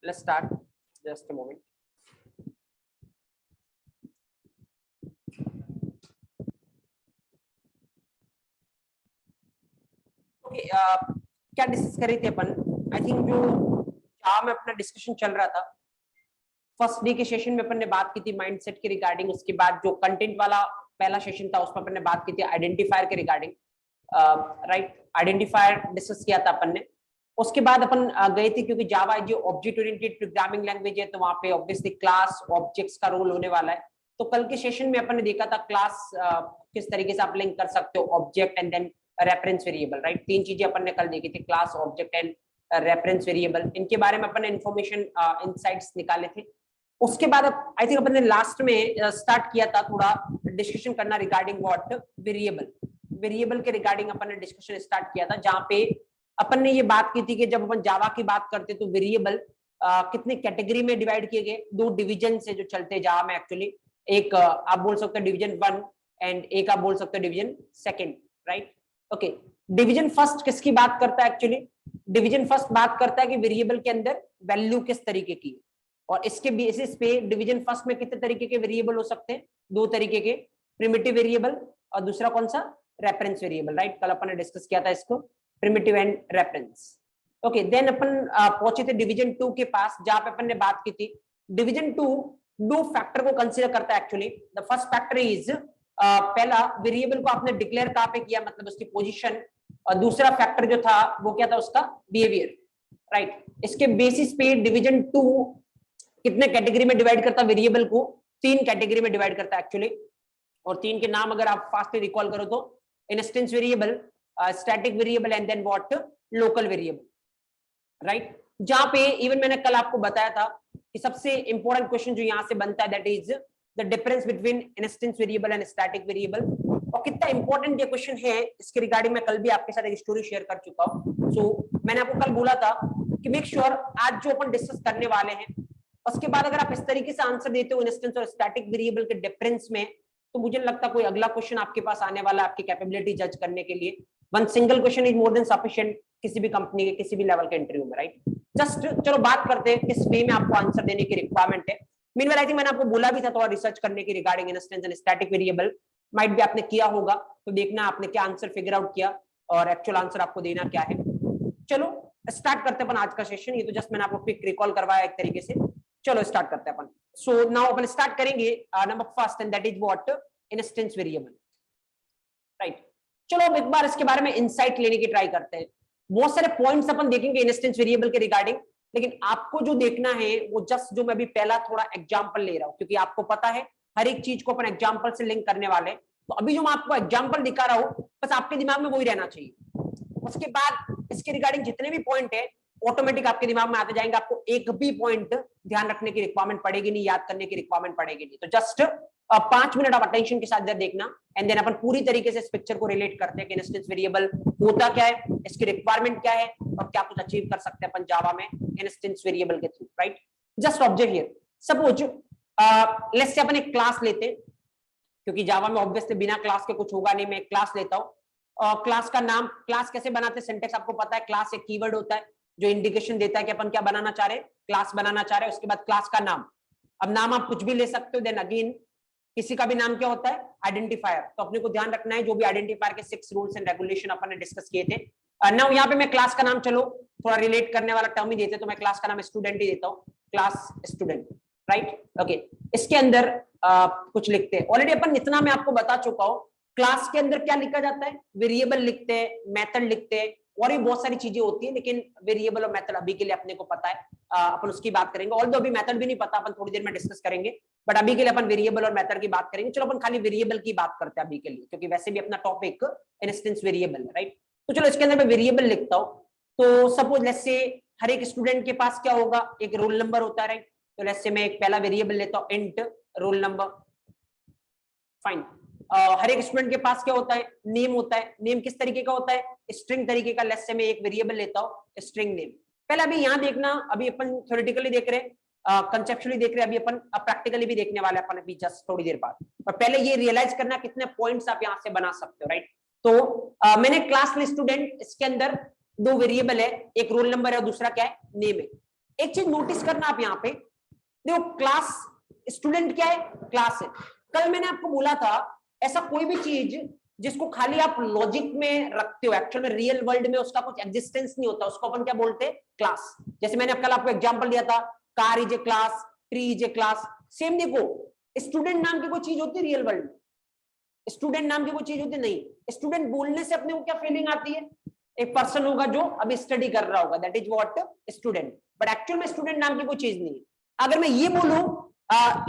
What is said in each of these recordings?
let's start. Just a moment. Okay, क्या discuss कर रहे थे अपन? आई थिंक जो जावा में अपना डिस्कशन चल रहा था, फर्स्ट डे के सेशन में अपन ने बात की थी माइंडसेट के रिगार्डिंग। उसके बाद जो कंटेंट वाला पहला सेशन था उसमें अपन ने बात की थी आइडेंटिफायर के रिगार्डिंग, राइट? आइडेंटिफायर डिस्कस किया था अपन ने। उसके बाद अपन गए थे, क्योंकि जावा जो ऑब्जेक्ट ओरिएंटेड प्रोग्रामिंग लैंग्वेज है, तो वहां पे ऑब्वियसली क्लास ऑब्जेक्ट्स का रोल होने वाला है। तो कल के सेशन में अपन ने देखा था क्लास किस तरीके से आप लिंक कर सकते हो, object and then reference variable, right? तीन चीजें अपन ने कल देखी थी, class, object and reference variable. इनके बारे में अपन ने इन्फॉर्मेशन इनसाइट्स निकाले थे। उसके बाद आई थिंक अपन ने लास्ट में स्टार्ट किया था थोड़ा डिस्कशन करना रिगार्डिंग व्हाट वेरिएबल के रिगार्डिंग अपन ने डिस्कशन स्टार्ट किया था, जहां पे अपन ने ये बात की थी कि जब अपन जावा की बात करते तो वेरिएबल कितने कैटेगरी में डिवाइड किए गए, दो डिवीजन से जो चलते हैं जावा में एक्चुअली। एक आप बोल सकते हो डिवीजन 1 एंड एक आप बोल सकते हो division 2, right? Okay, division first किसकी बात करता है एक्चुअली? डिवीजन फर्स्ट बात करता है कि वेरिएबल के अंदर वैल्यू किस तरीके की है, और इसके बेसिस पे डिवीजन फर्स्ट में कितने तरीके के वेरिएबल हो सकते हैं? दो तरीके के, प्रिमिटिव वेरिएबल और दूसरा कौन सा? Reference variable, right? कल अपन ने डिस्कस किया था इसको, primitive and reference. Okay, then अपन पहुंचे थे डिवीजन 2 के पास, जहां पे अपन ने बात की थी डिवीजन 2 दो फैक्टर को कंसीडर करता है actually. The first factor is पहला, वेरिएबल को आपने डिक्लेयर कहां पे किया, मतलब उसकी पोजीशन, और दूसरा फैक्टर जो था वो क्या था? उसका बिहेवियर, राइट? इसके बेसिस पे डिवीजन 2 कितने कैटेगरी में डिवाइड करता है वेरिएबल को? 3 कैटेगरी में डिवाइड करता है एक्चुअली। और 3 के नाम अगर आप फास्टली रिकॉल करो तो instance variable, static variable and then what? Local variable, right? जहां पे इवन मैंने कल आपको बताया था कि सबसे इंपॉर्टेंट क्वेश्चन जो यहां से बनता है that is the difference between instance variable and static variable. और कितना इंपॉर्टेंट ये क्वेश्चन है, इसके रिगार्डिंग मैं कल भी आपके साथ एक स्टोरी शेयर कर चुका हूं। सो मैंने आपको कल बोला था कि मेक श्योर आज जो अपन डिस्कस करने वाले हैं, उसके बाद अगर आप इस तरीके से आंसर देते हो इंस्टेंस और स्टैटिक वेरिएबल के डिफरेंस में, तो मुझे लगता कोई अगला क्वेश्चन आपके पास आने वाला है आपकी कैपेबिलिटी जज करने के लिए। One single question is more than sufficient किसी भी कंपनी के किसी भी लेवल के इंटरव्यू में, राइट? जस्ट चलो बात करते हैं किस वे में आपको आंसर देने की रिक्वायरमेंट है। मीनवाइल आई थिंक मैंने आपको बोला भी था थोड़ा रिसर्च करने की regarding instance and static variable, might भी आपने किया होगा, तो देखना आपने क्या आंसर फिगर आउट किया और एक्चुअल आंसर आपको देना क्या है। चलो स्टार्ट करते हैं अपन आज का सेशन। ये तो जस्ट मैंने आपको क्विक रिकॉल करवाया एक तरीके से। चलो स्टार्ट करते हैं अपन। सो नाउ अपन स्टार्ट करेंगे number first and that is what? Instance variable, right? चलो अब एक बार इसके बारे में इंसाइट लेने की ट्राई करते हैं। बहुत सारे पॉइंट्स अपन देखेंगे इंस्टेंस वेरिएबल के रिगार्डिंग, लेकिन आपको जो देखना है वो जस्ट जो मैं अभी पहला थोड़ा एग्जांपल ले रहा हूं, क्योंकि आपको पता है हर एक चीज को अपन एग्जांपल से लिंक करने वाले। तो अभी जो मैं आपको एग्जांपल दिखा रहा हूं बस आपके दिमाग में वही रहना चाहिए। उसके बाद इसके रिगार्डिंग जितने भी पॉइंट है ऑटोमेटिक आपके दिमाग में आते जाएंगे, आपको एक भी पॉइंट ध्यान रखने की रिक्वायरमेंट पड़ेगी नहीं, याद करने की रिक्वायरमेंट पड़ेगी नहीं। तो जस्ट 5 मिनट आप अटेंशन के साथ इधर देखना एंड देन अपन पूरी तरीके से इस पिक्चर को रिलेट करते हैं कि इंस्टेंस वेरिएबल होता क्या है, इसकी रिक्वायरमेंट क्या है और क्या कुछ अचीव कर सकते हैं अपन जावा में इंस्टेंस वेरिएबल के through, right? Just observe here, suppose let's say अपन एक क्लास लेते हैं, क्योंकि जावा में ऑब्वियसली बिना क्लास के कुछ होगा नहीं। मैं एक क्लास लेता हूं, क्लास का नाम, क्लास कैसे बनाते हैं, सिंटेक्स आपको पता है। क्लास एक कीवर्ड होता है जो इंडिकेशन देता है कि अपन क्या बनाना चाह रहे हैं, क्लास बनाना चाह रहे हैं। उसके बाद क्लास का नाम, अब नाम आप कुछ भी ले सकते हो। देन अगेन किसी का भी नाम क्या होता है? आइडेंटिफायर। तो अपने को ध्यान रखना है जो भी आइडेंटिफायर के 6 रूल्स एंड रेगुलेशन अपन ने डिस्कस किए थे। नाउ यहाँ पे मैं क्लास का नाम, चलो थोड़ा रिलेट करने वाला टर्म ही देते, तो मैं क्लास का नाम स्टूडेंट ही देता हूँ, क्लास स्टूडेंट, राइट? ओके, इसके अंदर कुछ लिखते हैं। ऑलरेडी अपन इतना मैं आपको बता चुका हूँ, क्लास के अंदर क्या लिखा जाता है? वेरिएबल लिखते हैं, मेथड लिखते हैं, और भी बहुत सारी चीजें होती है, लेकिन वेरिएबल और मेथड अभी के लिए अपने को पता है, अपन उसकी बात करेंगे। ऑल्दो अभी मेथड भी नहीं पता, अपन थोड़ी देर में डिस्कस करेंगे, बट अभी के लिए अपन वेरिएबल और मेथड की बात करेंगे। चलो अपन खाली वेरिएबल की बात करते हैं अभी के लिए, क्योंकि वैसे भी अपना टॉपिक इंस्टेंस वेरिएबल है, राइट? तो चलो इसके अंदर मैं वेरिएबल लिखता हूँ। तो सपोज लेट्स से हर एक स्टूडेंट के पास क्या होगा? एक रोल नंबर होता है, राइट? तो लेट्स से मैं एक पहला वेरिएबल लेता हूँ इंट रोल नंबर, फाइन। हर एक स्टूडेंट के पास क्या होता है? नेम होता है। नेम किस तरीके का होता है? स्ट्रिंग तरीके का। लेट्स से मैं एक वेरिएबल लेता हूं स्ट्रिंग नेम। पहले अभी यहाँ देखना, अभी अपन थ्योरेटिकली देख रहे हैं, कंसेप्चुअली देख रहे हैं, अभी अपन प्रैक्टिकली भी देखने वाले अपन अभी जस्ट थोड़ी देर बाद। पर पहले ये रियलाइज करना कितने पॉइंट्स आप यहाँ से बना सकते हो, राइट? तो मैंने क्लास स्टूडेंट, इसके अंदर दो वेरिएबल है, एक रोल नंबर है और दूसरा क्या है? नेम है। एक चीज नोटिस करना आप यहाँ पे देखो, क्लास स्टूडेंट क्या है, क्लास है। कल मैंने आपको बोला था ऐसा कोई भी चीज जिसको खाली आप लॉजिक में रखते हो, एक्चुअल में रियल वर्ल्ड में उसका कुछ एग्जिस्टेंस नहीं होता, उसको अपन क्या बोलते हैं, क्लास। जैसे मैंने कल आपको एग्जांपल दिया था, car is a class, tree is a class. Same देखो, स्टूडेंट नाम की कोई चीज होती है रियल वर्ल्ड में? स्टूडेंट नाम की कोई चीज होती नहीं। स्टूडेंट बोलने से अपने को क्या फीलिंग आती है, एक पर्सन होगा जो अभी स्टडी कर रहा होगा, that is what student. But actual में स्टूडेंट नाम की कोई चीज नहीं है। अगर मैं ये बोलूं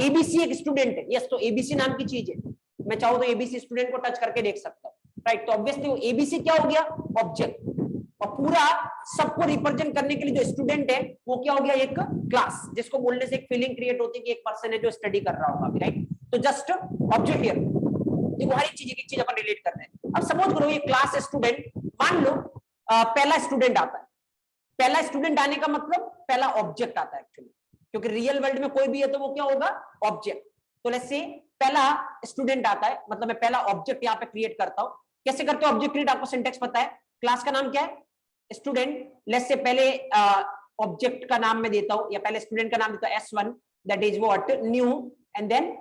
एबीसी एक स्टूडेंट है, यस, तो एबीसी नाम की चीज है। मैं चाहूं तो एबीसी स्टूडेंट को टच करके देख सकता हूं, राइट। तो ऑब्वियसली एबीसी क्या हो गया, ऑब्जेक्ट। और पूरा सबको रिप्रेजेंट करने के लिए जो स्टूडेंट है वो क्या हो गया, एक क्लास, जिसको बोलने से एक फीलिंग क्रिएट होती है कि एक पर्सन है जो स्टडी कर रहा होगा, राइट। तो जस्ट ऑब्जेक्ट हियर, देखो हर एक चीज अपन रिलेट कर रहे हैं। अब सपोज करो ये क्लास स्टूडेंट, मान लो पहला स्टूडेंट आता है। पहला स्टूडेंट आने का मतलब पहला ऑब्जेक्ट आता है एक्चुअली, क्योंकि रियल वर्ल्ड में कोई भी है तो वो क्या होगा, ऑब्जेक्ट। तो लेट्स से पहला स्टूडेंट आता है, मतलब मैं पहला ऑब्जेक्ट यहाँ पे क्रिएट करता हूँ। कैसे करते हो ऑब्जेक्ट क्रिएट, आपको सिंटेक्स पता है। क्लास का नाम क्या है, स्टूडेंट। लेट्स से पहले ऑब्जेक्ट का नाम मैं देता हूँ, या पहले स्टूडेंट का नाम देता हूँ S1, that is what, new, and then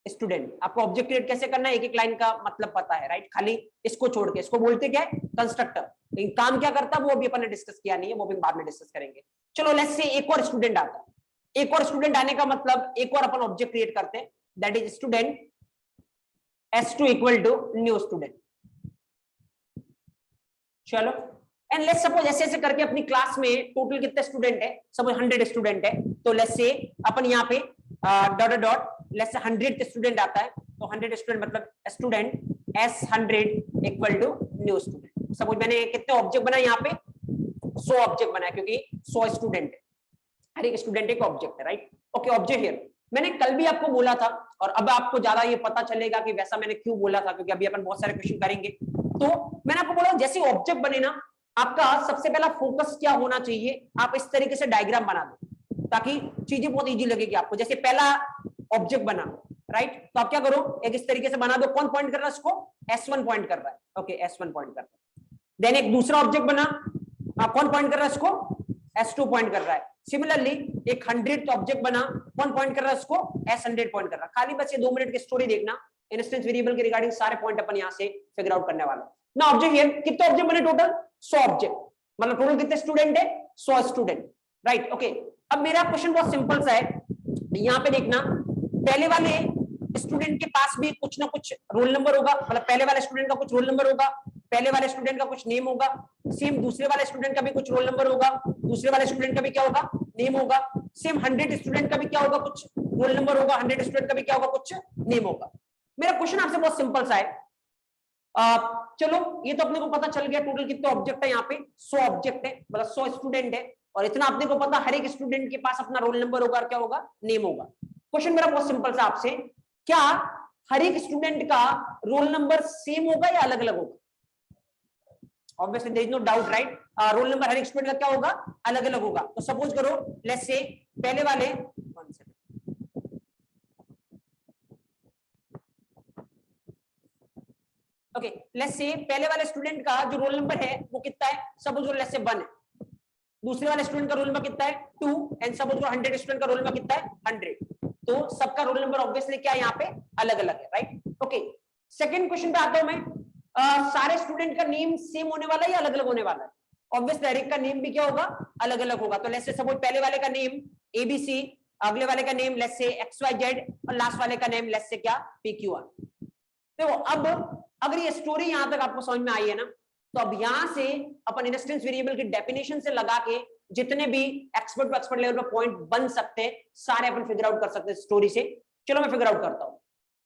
student. आपको ऑब्जेक्ट क्रिएट कैसे करना है, एक एक लाइन का मतलब पता है, राइट। खाली इसको छोड़ के, इसको बोलते क्या है, कंस्ट्रक्टर। लेकिन काम क्या करता है वो अभी अपन ने डिस्कस किया नहीं है, वो भी बाद में डिस्कस करेंगे। चलो लेट्स से एक और स्टूडेंट आता है। एक और स्टूडेंट आने का मतलब एक और अपन ऑब्जेक्ट क्रिएट करते हैं, that is student S2 equal to new student. चलो, एंड लेट्स सपोज ऐसे ऐसे करके अपनी क्लास में टोटल कितने स्टूडेंट है, सपोज 100 स्टूडेंट है। तो लेट्स से अपन यहाँ पे dot dot let's say 100 student आता है, तो 100 स्टूडेंट मतलब student S100 equal to new student. Suppose मैंने कितने ऑब्जेक्ट बनाए यहाँ पे, 100 ऑब्जेक्ट बनाए, क्योंकि 100 स्टूडेंट है, हर एक स्टूडेंट एक ऑब्जेक्ट है, राइट। Okay, object here. मैंने कल भी आपको बोला था, और अब आपको ज्यादा ये पता चलेगा कि वैसा मैंने क्यों बोला था, क्योंकि अभी अपन बहुत सारे क्वेश्चन करेंगे। तो मैंने आपको बोला जैसे ऑब्जेक्ट बने ना, आपका सबसे पहला फोकस क्या होना चाहिए, आप इस तरीके से डायग्राम बना दो ताकि चीजें बहुत इजी लगेगी आपको। जैसे पहला ऑब्जेक्ट बना, राइट, तो आप क्या करो, एक इस तरीके से बना दो। कौन पॉइंट कर रहा है इसको, S1 पॉइंट कर रहा है, ओके, S1 पॉइंट कर रहा है। देन एक दूसरा ऑब्जेक्ट बना, कौन पॉइंट कर रहा है इसको, S2 पॉइंट कर रहा है। सिमिलरली एक 100th ऑब्जेक्ट बना, कौन पॉइंट कर रहा है इसको, S100 पॉइंट कर रहा है। खाली बस ये 2 मिनट की स्टोरी देखना, इंस्टेंस वेरिएबल के रिगार्डिंग सारे पॉइंट अपन यहां से फिगर आउट करने वाले हैं ना। ऑब्जेक्ट हियर, कितने ऑब्जेक्ट बने टोटल, 100 ऑब्जेक्ट, मतलब टोटल कितने स्टूडेंट है, 100 स्टूडेंट, राइट। ओके, अब मेरा क्वेश्चन बहुत सिंपल सा है, यहाँ पे देखना, पहले वाले स्टूडेंट के पास भी कुछ ना कुछ रोल नंबर होगा, मतलब पहले वाले स्टूडेंट का कुछ रोल नंबर होगा, पहले वाले स्टूडेंट का कुछ नेम होगा। सेम दूसरे वाले स्टूडेंट का भी कुछ रोल नंबर होगा, दूसरे वाले स्टूडेंट का भी क्या होगा, नेम होगा। सेम 100 स्टूडेंट का भी क्या होगा, कुछ रोल नंबर होगा, 100 स्टूडेंट का भी क्या होगा, कुछ नेम होगा। मेरा क्वेश्चन आपसे बहुत सिंपल सा है। चलो ये तो अपने को पता चल गया टोटल कितने ऑब्जेक्ट है, यहाँ पे 100 ऑब्जेक्ट है, मतलब 100 स्टूडेंट है, और इतना अपने को पता हर एक स्टूडेंट के पास अपना रोल नंबर होगा और क्या होगा, नेम होगा। क्वेश्चन मेरा बहुत सिंपल सा आपसे, क्या हर एक स्टूडेंट का रोल नंबर सेम होगा या अलग अलग होगा? Obviously there is no doubt, right. Roll number हर एक स्टूडेंट का क्या होगा, अलग अलग होगा। तो सपोज करो लेट्स से पहले वाले, ओके, लेट्स से पहले वाले स्टूडेंट का जो रोल नंबर है वो कितना है, सपोज लेट्स से 1 है। दूसरे वाले स्टूडेंट का रोल नंबर कितना है, 2, एंड सपोज 100 स्टूडेंट का रोल नंबर कितना है, 100। तो सबका रोल नंबर ऑब्वियसली क्या है, यहाँ पे अलग अलग है, राइट। ओके, सेकंड क्वेश्चन पे आता हूं मैं। सारे स्टूडेंट का नेम सेम होने वाला है या अलग अलग होने वाला है? ऑब्वियसली हर एक का नेम भी क्या होगा, अलग अलग होगा। तो लेट्स से सपोज पहले वाले का नेम ABC, अगले वाले का नेम लेट्स से XYZ, और लास्ट वाले का नेम लेट्स से क्या, PQR। देखो अब अगर ये स्टोरी यहां तक आपको समझ में आई है ना, तो अब यहां से अपन इंस्टेंस वेरिएबल की डेफिनेशन से लगा के जितने भी एक्सपर्ट टू एक्सपर्ट लेवल पे पॉइंट बन सकते हैं सारे अपन फिगर आउट कर सकते हैं स्टोरी से। चलो मैं फिगर आउट करता हूं।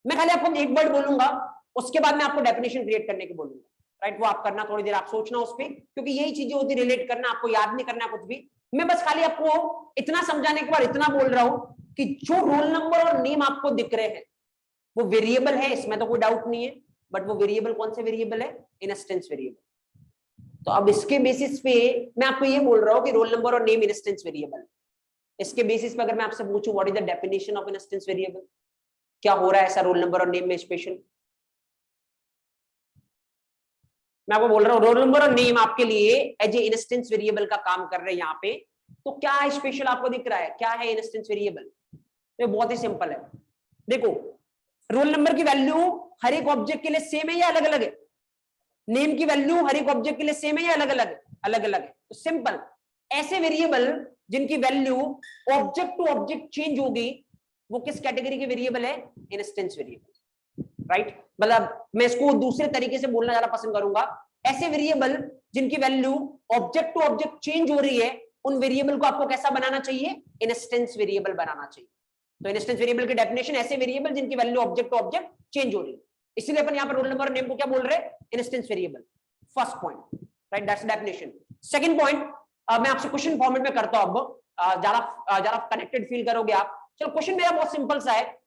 मैं खाली आपको एक वर्ड बोलूंगा, उसके बाद मैं आपको डेफिनेशन क्रिएट करने की बोलूंगा, राइट। वो आप करना, थोड़ी देर आप सोचना उस पर, क्योंकि यही चीजें होती, रिलेट करना, आपको याद नहीं करना कुछ भी। मैं बस खाली आपको इतना समझाने के बाद इतना बोल रहा हूं कि जो रोल नंबर और नेम आपको दिख रहे हैं वो वेरिएबल है, इसमें तो कोई डाउट नहीं है। बट वो वेरिएबल कौन से वेरिएबल है, इंस्टेंस वेरिएबल। तो अब इसके बेसिस पे मैं आपको ये बोल रहा हूं कि रोल नंबर और नेम इंस्टेंस वेरिएबल। इसके बेसिस पे अगर मैं आपसे पूछूं what is the definition of instance variable, क्या हो रहा है ऐसा रोल नंबर और नेम में स्पेशल? मैं आपको बोल रहा हूं रोल नंबर और नेम आपके लिए एज ए इंस्टेंस वेरिएबल का काम कर रहे हैं यहाँ पे। तो क्या स्पेशल आपको दिख रहा है, क्या है इंस्टेंस वेरिएबल? तो बहुत ही सिंपल है। देखो रोल नंबर की वैल्यू हर एक ऑब्जेक्ट के लिए सेम है या अलग अलग है? नेम की वैल्यू हर एक ऑब्जेक्ट के लिए सेम है या अलग अलग है? अलग अलग है। तो सिंपल, ऐसे वेरिएबल जिनकी value object to object change होगी वो किस कैटेगरी के वेरिएबल है? Instance variable, right? मतलब मैं इसको दूसरे तरीके से बोलना ज्यादा पसंद करूंगा, ऐसे वेरिएबल जिनकी value object to object change हो रही है उन वेरिएबल को आपको कैसा बनाना चाहिए? इंस्टेंस वेरिएबल बनाना चाहिए। तो इंस्टेंस वेरिएबल की डेफिनेशन, ऐसे वेरिएबल जिनकी value object to object change हो रही है, इसीलिए अपन यहां पर रोल नंबर और नेम को क्या बोल रहे हैं? Instance variable. First point, right, that's definition. Second point, मैं आपसे क्वेश्चन फॉर्मेट में करता हूं, अब ज्यादा कनेक्टेड फील करोगे आप। चलो क्वेश्चन मेरा बहुत सिंपल सा है,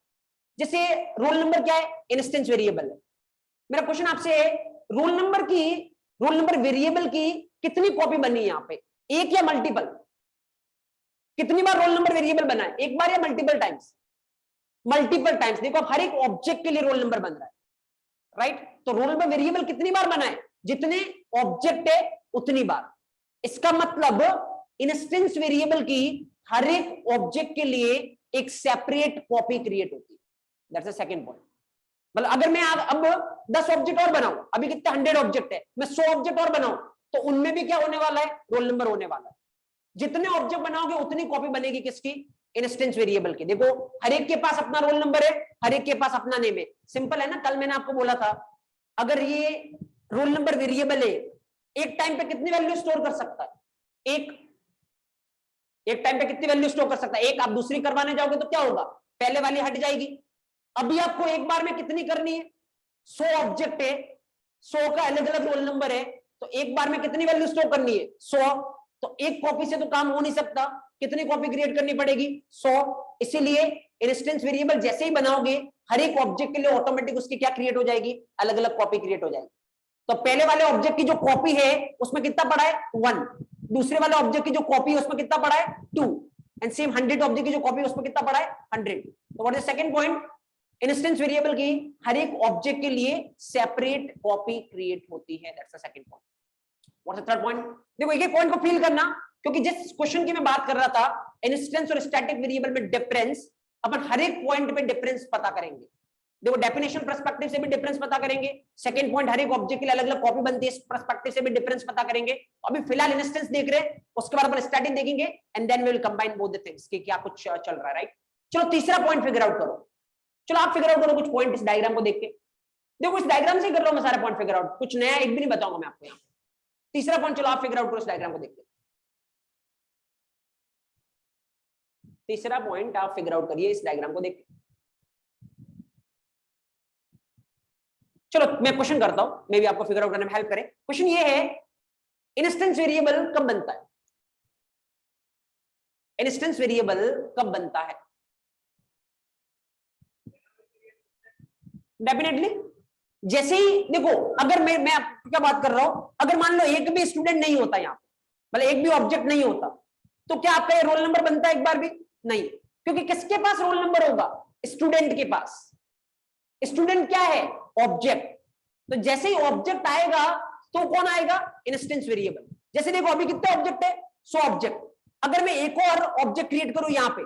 जैसे रोल नंबर क्या है? इंस्टेंस वेरिएबल है। मेरा क्वेश्चन आपसे है, रोल नंबर वेरिएबल की कितनी कॉपी बनी है यहाँ पे? एक या मल्टीपल? कितनी बार रोल नंबर वेरिएबल बना है? एक बार या मल्टीपल टाइम्स? Multiple times. देखो अब हर एक ऑब्जेक्ट के लिए रोल नंबर बन रहा है, राइट? तो रोल नंबर वेरिएबल कितनी बार बना है? जितने ऑब्जेक्ट है उतनी बार। इसका मतलब इंस्टेंस वेरिएबल की हर एक ऑब्जेक्ट के लिए एक सेपरेट कॉपी क्रिएट होती है। That's the second point. मतलब अगर मैं अब 10 ऑब्जेक्ट और बनाऊं, अभी कितने 100 ऑब्जेक्ट है, मैं 100 ऑब्जेक्ट और बनाऊं तो उनमें भी क्या होने वाला है? रोल नंबर होने वाला है। जितने ऑब्जेक्ट बनाओगे उतनी कॉपी बनेगी किसकी? इंस्टेंस वेरिएबल की। देखो हर एक के पास अपना रोल नंबर है, हर एक के पास अपना नेम है। सिंपल है ना? कल मैंने आपको बोला था अगर ये रोल नंबर वेरिएबल है, एक टाइम पे कितनी वैल्यू स्टोर कर सकता है? एक टाइम पे कितनी वैल्यू स्टोर कर सकता है? एक। आप दूसरी करवाने जाओगे तो क्या होगा? पहले वाली हट जाएगी। अभी आपको एक बार में कितनी करनी है? 100 ऑब्जेक्ट है, 100 का अलग अलग रोल नंबर है, तो एक बार में कितनी वैल्यू स्टोर करनी है? 100। तो एक कॉपी से तो काम हो नहीं सकता, कितनी कॉपी क्रिएट करनी पड़ेगी? 100। इसीलिए इंस्टेंस वेरिएबल जैसे ही बनाओगे हर एक ऑब्जेक्ट के लिए ऑटोमेटिक उसकी क्या क्रिएट हो जाएगी? अलग अलग कॉपी क्रिएट हो जाएगी। तो पहले वाले ऑब्जेक्ट की जो कॉपी है उसमें कितना पड़ा है? 1। दूसरे वाले ऑब्जेक्ट की जो कॉपी है उसमें कितना पड़ा है? 2। एंड सेम 100 ऑब्जेक्ट की जो कॉपी है उसमें कितना पड़ा है? 100। तो what is second point? Instance variable की हर एक ऑब्जेक्ट के लिए सेपरेट कॉपी क्रिएट होती है। That's the second point. What's the third point? देखो एक एक पॉइंट को फील करना, क्योंकि जिस क्वेश्चन की मैं बात कर रहा था इंस्टेंस और स्टैटिक वेरिएबल में डिफरेंस, अपन हर एक पॉइंट पे डिफरेंस पता करेंगे। देखो डेफिनेशन पर्सपेक्टिव से भी डिफरेंस पता करेंगे। सेकंड पॉइंट, हर एक ऑब्जेक्ट के लिए अलग अलग कॉपी बनती है, इस पर्सपेक्टिव से भी डिफरेंस पता करेंगे। अभी फिलहाल इंस्टेंस देख रहे हैं, उसके बाद अपन स्टैटिक देखेंगे and then we will combine both the things कि क्या कुछ चल रहा है, राइट? चलो तीसरा पॉइंट फिगर आउट करो। चलो आप फिगर आउट करो कुछ पॉइंट इस डायग्राम को देख के। देखो इस डायग्राम से ही कर रहा हूं मैं सारे पॉइंट फिगर आउट, कुछ नया एक भी नहीं बताऊंगा मैं आपको यहाँ। तीसरा पॉइंट चलो आप फिगर आउट करो इस डायग्राम को देख के। तीसरा पॉइंट आप फिगर आउट करिए इस डायग्राम को देख के। चलो मैं क्वेश्चन करता हूं, मे भी आपको फिगर आउट करने में हेल्प करे। क्वेश्चन ये है, इंस्टेंस वेरिएबल कब बनता है? इंस्टेंस वेरिएबल कब बनता है? डेफिनेटली जैसे ही, देखो अगर मैं आपको क्या बात कर रहा हूं, अगर मान लो एक भी स्टूडेंट नहीं होता यहाँ, मतलब एक भी ऑब्जेक्ट नहीं होता, तो क्या आपका ये रोल नंबर बनता है? एक बार भी नहीं, क्योंकि किसके पास रोल नंबर होगा? स्टूडेंट के पास। स्टूडेंट क्या है? ऑब्जेक्ट। तो जैसे ही ऑब्जेक्ट आएगा तो कौन आएगा? Instance variable. जैसे देखो अभी कितने ऑब्जेक्ट है? 100 ऑब्जेक्ट। अगर मैं एक और ऑब्जेक्ट क्रिएट करूं यहां पे,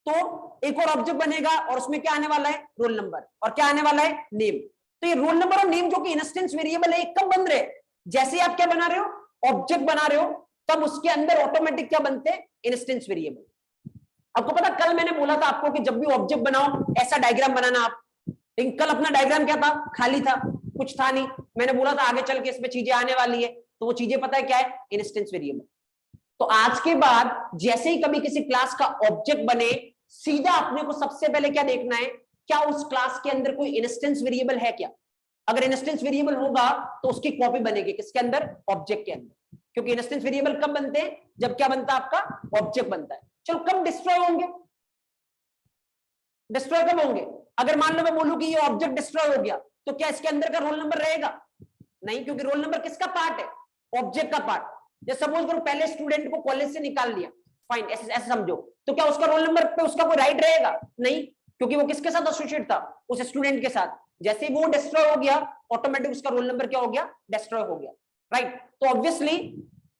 तो एक और ऑब्जेक्ट बनेगा और उसमें क्या आने वाला है? Roll number. और क्या आने वाला है? नेम। तो ये रोल नंबर और नेम जो कि इंस्टेंस वेरिएबल है, कब बन रहे? जैसे ही आप क्या बना रहे हो? ऑब्जेक्ट बना रहे हो, तब उसके अंदर ऑटोमेटिक क्या बनते हैं? Instance variable. आपको पता कल मैंने बोला था आपको कि जब भी ऑब्जेक्ट बनाओ ऐसा डायग्राम बनाना आप, लेकिन कल अपना डायग्राम क्या था? खाली था, कुछ था नहीं। मैंने बोला था आगे चल के इसमें चीजें आने वाली है, तो वो चीजें पता है क्या है? Instance variable. तो आज के बाद जैसे ही कभी किसी क्लास का ऑब्जेक्ट बने, सीधा अपने को सबसे पहले क्या देखना है? क्या उस क्लास के अंदर कोई इंस्टेंस वेरिएबल है क्या? अगर इंस्टेंस वेरिएबल होगा तो उसकी कॉपी बनेगी किसके अंदर? ऑब्जेक्ट के अंदर। क्योंकि इंस्टेंस वेरिएबल कब बनते हैं? जब क्या बनता है? आपका ऑब्जेक्ट बनता है। चलो कब डिस्ट्रॉय होंगे? डिस्ट्रॉय कब होंगे? अगर मान लो मैं बोलूं कि ये ऑब्जेक्ट डिस्ट्रॉय हो गया, तो क्या इसके अंदर का रोल नंबर रहेगा? नहीं, क्योंकि रोल नंबर किसका पार्ट है? ऑब्जेक्ट का पार्ट। जैसे सपोज करो पहले स्टूडेंट को कॉलेज से निकाल लिया, फाइन, ऐसे समझो, तो क्या उसका रोल नंबर पे उसका कोई राइट रहेगा? नहीं, क्योंकि वो किसके साथ एसोसिएट था? उस स्टूडेंट के साथ। जैसे वो डिस्ट्रॉय हो गया, ऑटोमेटिक उसका रोल नंबर क्या हो गया? डिस्ट्रॉय हो गया, राइट? तो ऑब्वियसली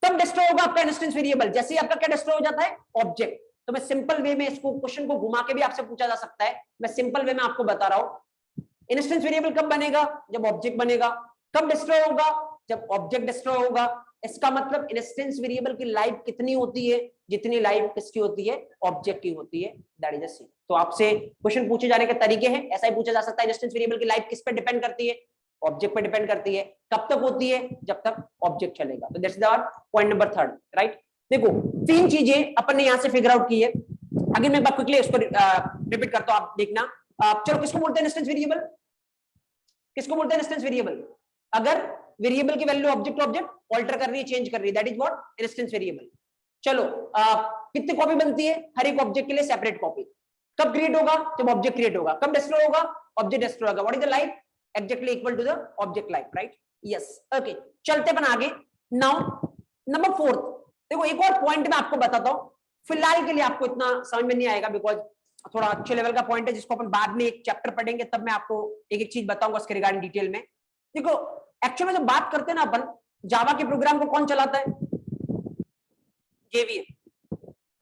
कब डिस्ट्रॉय होगा आपका इंस्टेंस वेरिएबल? जैसे ही आपका क्या डिस्ट्रॉय हो जाता है? ऑब्जेक्ट। तो मैं सिंपल वे में इसको क्वेश्चन को घुमा के भी आपसे पूछा जा सकता है, मैं सिंपल वे में आपको बता रहा हूं। इंस्टेंस वेरिएबल कब बनेगा? जब ऑब्जेक्ट बनेगा। कब डिस्ट्रॉय होगा? जब ऑब्जेक्ट डिस्ट्रॉय होगा। इसका मतलब इंस्टेंस वेरिएबल की लाइफ कितनी होती है? जितनी लाइफ किसकी होती है? ऑब्जेक्ट की होती है। दैट इज द सी। तो आपसे क्वेश्चन पूछे जाने के तरीके हैं, ऐसा ही पूछा जा सकता है इंस्टेंस वेरिएबल की लाइफ किस पे डिपेंड करती है? ऑब्जेक्ट पे डिपेंड करती है। कब तक होती है? जब तक ऑब्जेक्ट चलेगा। तो that's our point number 3, right. देखो 3 चीजें अपन ने यहां से फिगर आउट की है। अगर मैं एक बार क्विकली इसको रिपीट करता हूं, आप देखना। चलो, किसको बोलते हैं इंस्टेंस वेरिएबल? किसको बोलते हैं इंस्टेंस वेरिएबल? अगर वेरिएबल की value object to object alter कर रही है, चेंज कर रही है, that is what? Instance variable. चलो, कितनी कॉपी बनती है? हर एक ऑब्जेक्ट के लिए सेपरेट कॉपी। कब क्रिएट होगा? जब ऑब्जेक्ट क्रिएट होगा। कब डिस्ट्रॉय होगा? ऑब्जेक्ट डिस्ट्रॉय होगा। What is the life? Exactly equal to the object life, right? Yes, okay. चलते अपन आगे। नाउ नंबर 4, देखो एक और पॉइंट मैं आपको बताता हूं। फिलहाल के लिए आपको इतना समझ में नहीं आएगा, बिकॉज थोड़ा अच्छे लेवल का पॉइंट है, जिसको अपन बाद में एक चैप्टर पढ़ेंगे, तब मैं आपको एक एक चीज बताऊंगा उसके रिगार्डिंग डिटेल में। देखो एक्चुअली में जब बात करते हैं ना अपन, जावा के प्रोग्राम को कौन चलाता है? JVM,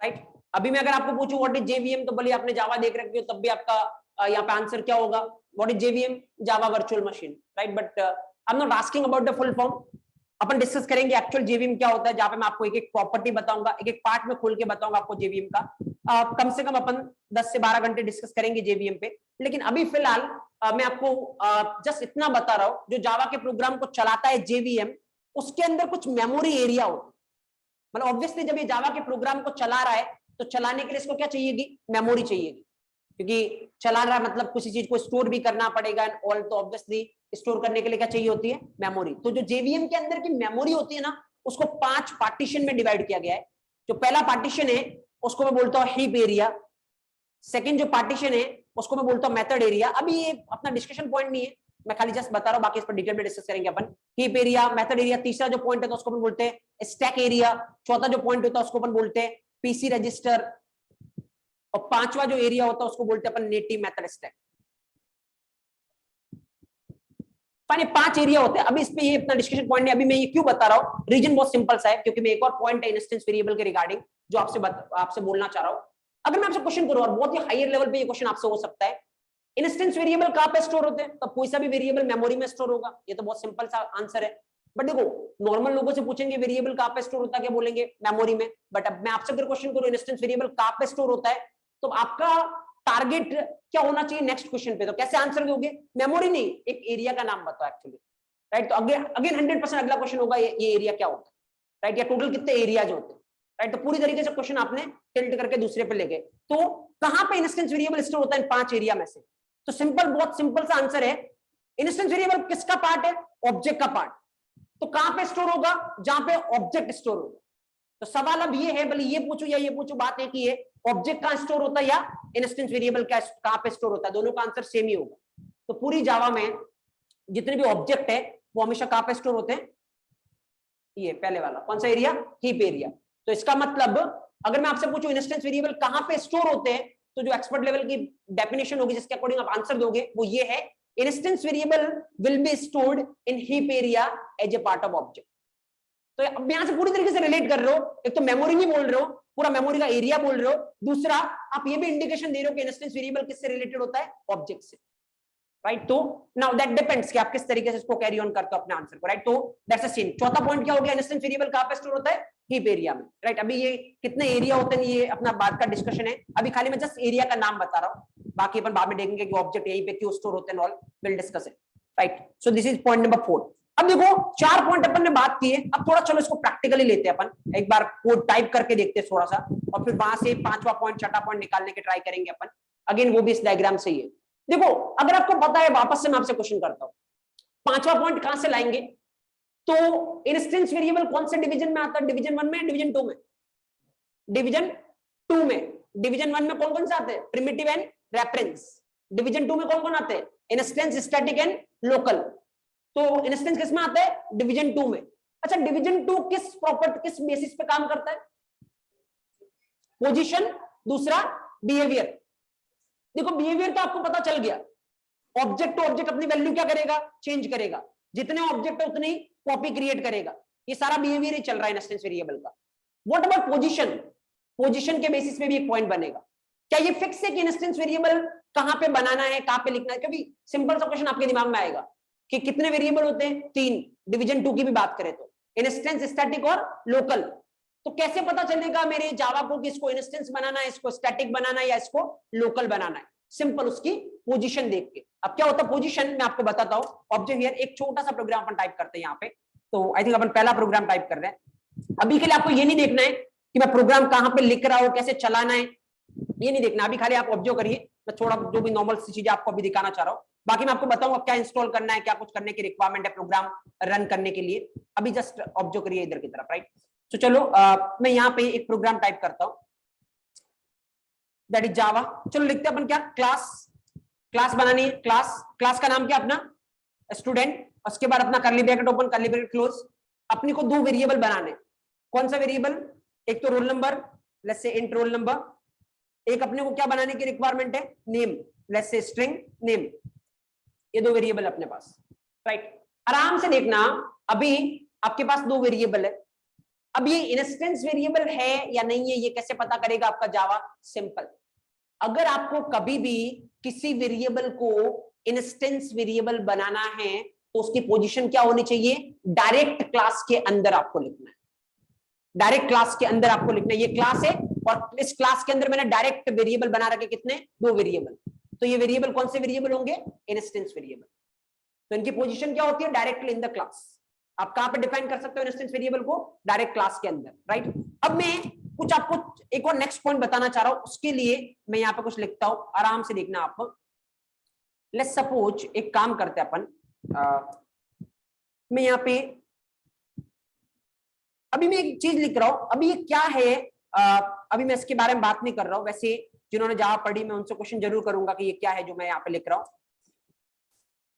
right. अभी मैं अगर आपको पूछूं व्हाट इज जेवीएम, तो भले आपने जावा देख रखी हो, तब भी आपका यहाँ पे आंसर क्या होगा? What is JVM? Java virtual machine, right. But I am not asking about the full form. Upon discuss करेंगे एक्चुअल जेवीएम क्या होता है, जहां पे मैं आपको एक एक प्रॉपर्टी बताऊंगा, एक एक पार्ट में खोल के बताऊंगा आपको जेवीएम का। कम से कम अपन 10 से 12 घंटे डिस्कस करेंगे जेवीएम पे। लेकिन अभी फिलहाल मैं आपको जस्ट इतना बता रहा हूं, जो जावा के प्रोग्राम को चलाता है जेवीएम, उसके अंदर कुछ मेमोरी एरिया होता है। मतलब ऑब्वियसली जब ये जावा के प्रोग्राम को चला रहा है, तो चलाने के लिए इसको क्या चाहिएगी? मेमोरी चाहिएगी, क्योंकि चला रहा है मतलब किसी चीज को स्टोर भी करना पड़ेगा एंड ऑल। तो ऑब्वियसली स्टोर करने के लिए क्या चाहिए होती है? मेमोरी। तो जो जेवीएम के अंदर की मेमोरी होती है ना, उसको 5 पार्टीशन में डिवाइड किया गया है। जो पहला पार्टीशन है उसको मैं बोलता हूँ हीप एरिया। सेकंड जो पार्टीशन है उसको मैं बोलता हूँ मेथड एरिया। अभी ये अपना डिस्कशन पॉइंट नहीं है, मैं खाली जस्ट बता रहा हूँ, बाकी इस पर डिटेल में डिस्कस करेंगे अपन। Heap area, method area. तीसरा जो पॉइंट है तो उसको अपन बोलते हैं स्टैक एरिया। चौथा जो पॉइंट होता है उसको अपन बोलते हैं पीसी रजिस्टर। और 5वां जो एरिया होता है उसको बोलते हैं अपन नेटिव मेथड स्टैक। 5 एरिया होते हैं। अभी इस पे ये अपना डिस्कशन पॉइंट नहीं। अभी मैं ये क्यों बता रहा हूँ, रीजन बहुत सिंपल सा है, क्योंकि मैं एक और पॉइंट है इंस्टेंस वेरिएबल के रिगार्डिंग जो आपसे बोलना चाह रहा हूँ। अगर मैं आपसे क्वेश्चन करूँ, और बहुत ही हायर लेवल पे ये क्वेश्चन आपसे हो सकता है, इंस्टेंस वेरिएबल कहां पे स्टोर होते हैं? तो कोई सा भी वेरिएबल मेमोरी में स्टोर होगा। ये तो बहुत सिंपल सा आंसर है। बट देखो, नॉर्मल लोगों से पूछेंगे वेरिएबल कहां पे स्टोर होता है, क्या बोलेंगे? मेमोरी में। बट अब मैं आपसे अगर क्वेश्चन करूं इंस्टेंस वेरिएबल कहां पे स्टोर होता है, तो आपका टारगेट क्या होना चाहिए नेक्स्ट क्वेश्चन पे? तो कैसे आंसर दोगे? मेमोरी नहीं, एक एरिया का नाम बताओ एक्चुअली, राइट। तो अगेन 100% अगला क्वेश्चन होगा ये एरिया क्या होता है, राइट, या टोटल कितने एरियाज होते हैं, राइट। तो पूरी तरीके से क्वेश्चन आपने टिल्ट करके दूसरे पे ले गए। तो कहां पे इंस्टेंस वेरिएबल स्टोर होता है इन 5 एरिया में से? तो सिंपल, बहुत सिंपल सा आंसर है, इंस्टेंस वेरिएबल किसका पार्ट है? ऑब्जेक्ट का पार्ट। तो कहां पे स्टोर होगा? जहां पे ऑब्जेक्ट स्टोर होगा। तो सवाल अब ये है, भले ये पूछो या ये पूछो, बात एक ही है, ऑब्जेक्ट कहां स्टोर होता है या इंस्टेंस वेरिएबल कहां पे स्टोर होता है, दोनों का आंसर सेम ही होगा। तो पूरी जावा में जितने भी ऑब्जेक्ट है वो हमेशा कहां पे स्टोर होते हैं? ये पहले वाला कौन सा एरिया? Heap area. तो इसका मतलब अगर मैं आपसे पूछूं इंस्टेंस वेरिएबल कहां पे स्टोर होते हैं, तो जो एक्सपर्ट लेवल की डेफिनेशन होगी जिसके अकॉर्डिंग आप आंसर दोगे वो ये है, instance variable will be stored in heap area as a part of object. तो अब यहां से पूरी तरीके से रिलेट कर रहे हो, एक तो मेमोरी नहीं बोल रहे हो, पूरा मेमोरी का एरिया बोल रहे हो, दूसरा आप ये भी इंडिकेशन दे रहे हो कि इंस्टेंस वेरिएबल किससे रिलेटेड होता है? ऑब्जेक्ट से, राइट। तो नाउ दैट डिपेंड्स कि आप किस तरीके से इसको कैरी ऑन करते हो अपने आंसर को, राइट। तो दैट्स अ सीन। चौथा पॉइंट क्या हो गया? इंस्टेंस वेरिएबल कहां पे स्टोर होता है? हीप एरिया में, राइट। अभी ये कितने एरिया होते हैं ये अपना बाद का डिस्कशन है, अभी खाली मैं जस्ट एरिया का नाम बता रहा हूं, बाकी अपन बाद में देखेंगे कि ऑब्जेक्ट यहीं पे क्यों स्टोर होते हैं, all will discuss it, right. So this is point number 4। अब देखो 4 पॉइंट अपन ने बात की है, अब थोड़ा चलो इसको प्रैक्टिकली लेते हैं अपन, एक बार कोड टाइप करके देखते हैं थोड़ा सा, और फिर वहां से 5वां पॉइंट 6ठा पॉइंट निकालने के ट्राई करेंगे अपन, अगेन वो भी इस डायग्राम से ही है। देखो अगर आपको पता है, वापस से मैं आपसे क्वेश्चन करता हूं, 5वां पॉइंट कहां से लाएंगे? तो इंस्टेंस वेरिएबल कौन से डिवीजन में आता है? डिवीजन 1 में, डिवीजन 2 में? डिवीजन 2 में। डिवीजन 1 में कौन कौन से आते हैं? Primitive and reference. डिवीजन 2 में कौन कौन आते हैं? Instance, static and local. तो इंस्टेंस किस में आता है? डिवीजन 2 में। अच्छा, डिवीजन 2 किस प्रॉपर्टी, किस बेसिस पे काम करता है? पोजीशन, दूसरा बिहेवियर। देखो बिहेवियर तो आपको पता चल गया, ऑब्जेक्ट टू ऑब्जेक्ट अपनी वैल्यू क्या करेगा? चेंज करेगा, जितने ऑब्जेक्ट है उतनी कॉपी क्रिएट करेगा। ये सारा बिहेवियर ही चल रहा है इंस्टेंस वेरिएबल का। What about position? पोजीशन के बेसिस पे भी एक पॉइंट बनेगा। क्या ये फिक्स है कि इंस्टेंस वेरिएबल कहां पे बनाना है, कहां पे लिखना है? क्योंकि सिंपल सा क्वेश्चन आपके दिमाग में आएगा कि कितने वेरिएबल होते हैं? 3। डिवीजन 2 की भी बात करें तो इंस्टेंस, स्टैटिक और लोकल। तो कैसे पता चलेगा मेरे जावा को कि इसको इंस्टेंस बनाना है, इसको स्टैटिक बनाना है या इसको लोकल बनाना है? सिंपल, उसकी पोजीशन देख के। अब क्या होता है पोजीशन, मैं आपको बताता हूं। ऑब्जेक्ट हियर, एक छोटा सा प्रोग्राम अपन टाइप करते हैं यहाँ पे। तो आई थिंक अपन पहला प्रोग्राम टाइप कर रहे हैं। अभी के लिए आपको ये नहीं देखना है कि मैं प्रोग्राम कहां पे लिख रहा हूं, कैसे चलाना है, ये नहीं देखना। अभी खाली आप ऑब्जर्व करिए, मैं थोड़ा जो भी नॉर्मल सी चीजें आपको अभी दिखाना चाह रहा हूं। बाकी मैं आपको बताऊंगा क्या इंस्टॉल करना है, क्या कुछ करने की रिक्वायरमेंट है प्रोग्राम रन करने के लिए। अभी जस्ट ऑब्जर्व करिए इधर की तरफ, राइट। तो चलो मैं यहाँ पे एक प्रोग्राम टाइप करता हूं, दैट इज जावा। चलो लिखते हैं अपन क्या, क्लास बनानी है। क्लास का नाम क्या अपना, स्टूडेंट। उसके बाद अपना curly bracket open, curly bracket close. अपनी को 2 वेरिएबल बनाने। कौन सा वेरिएबल? एक तो roll number, let's say int roll number. एक अपने को क्या बनाने की रिक्वायरमेंट है, नेम, लेट्स से स्ट्रिंग नेम। ये 2 वेरिएबल अपने पास, राइट। आराम से देखना, अभी आपके पास 2 वेरिएबल है। अब ये इंस्टेंस वेरिएबल है या नहीं है, ये कैसे पता करेगा आपका जावा? सिंपल, अगर आपको कभी भी किसी वेरिएबल को इंस्टेंस वेरिएबल बनाना है तो उसकी पोजीशन क्या होनी चाहिए? डायरेक्ट क्लास के अंदर आपको लिखना है। डायरेक्ट क्लास के अंदर आपको लिखना है। ये क्लास है और इस क्लास के अंदर मैंने डायरेक्ट वेरिएबल बना रखे, कितने? 2 वेरिएबल। तो ये वेरिएबल कौन से वेरिएबल होंगे? Instance variable. तो इनकी पोजीशन क्या होती है? Directly in the class. आप कहां पे डिफाइन कर सकते हो इंस्टेंस वेरिएबल को? डायरेक्ट क्लास के अंदर, राइट। अब मैं कुछ आपको एक और नेक्स्ट पॉइंट बताना चाह रहा हूं, उसके लिए मैं यहाँ पे कुछ लिखता हूं, आराम से देखना आप। लेट्स सपोज एक काम करते हैं अपन, मैं यहाँ पे अभी मैं एक चीज लिख रहा हूं। अभी ये क्या है, अभी मैं इसके बारे में बात नहीं कर रहा हूं। वैसे जिन्होंने जावा पढ़ी, मैं उनसे क्वेश्चन जरूर करूंगा कि ये क्या है जो मैं यहाँ पे लिख रहा हूं,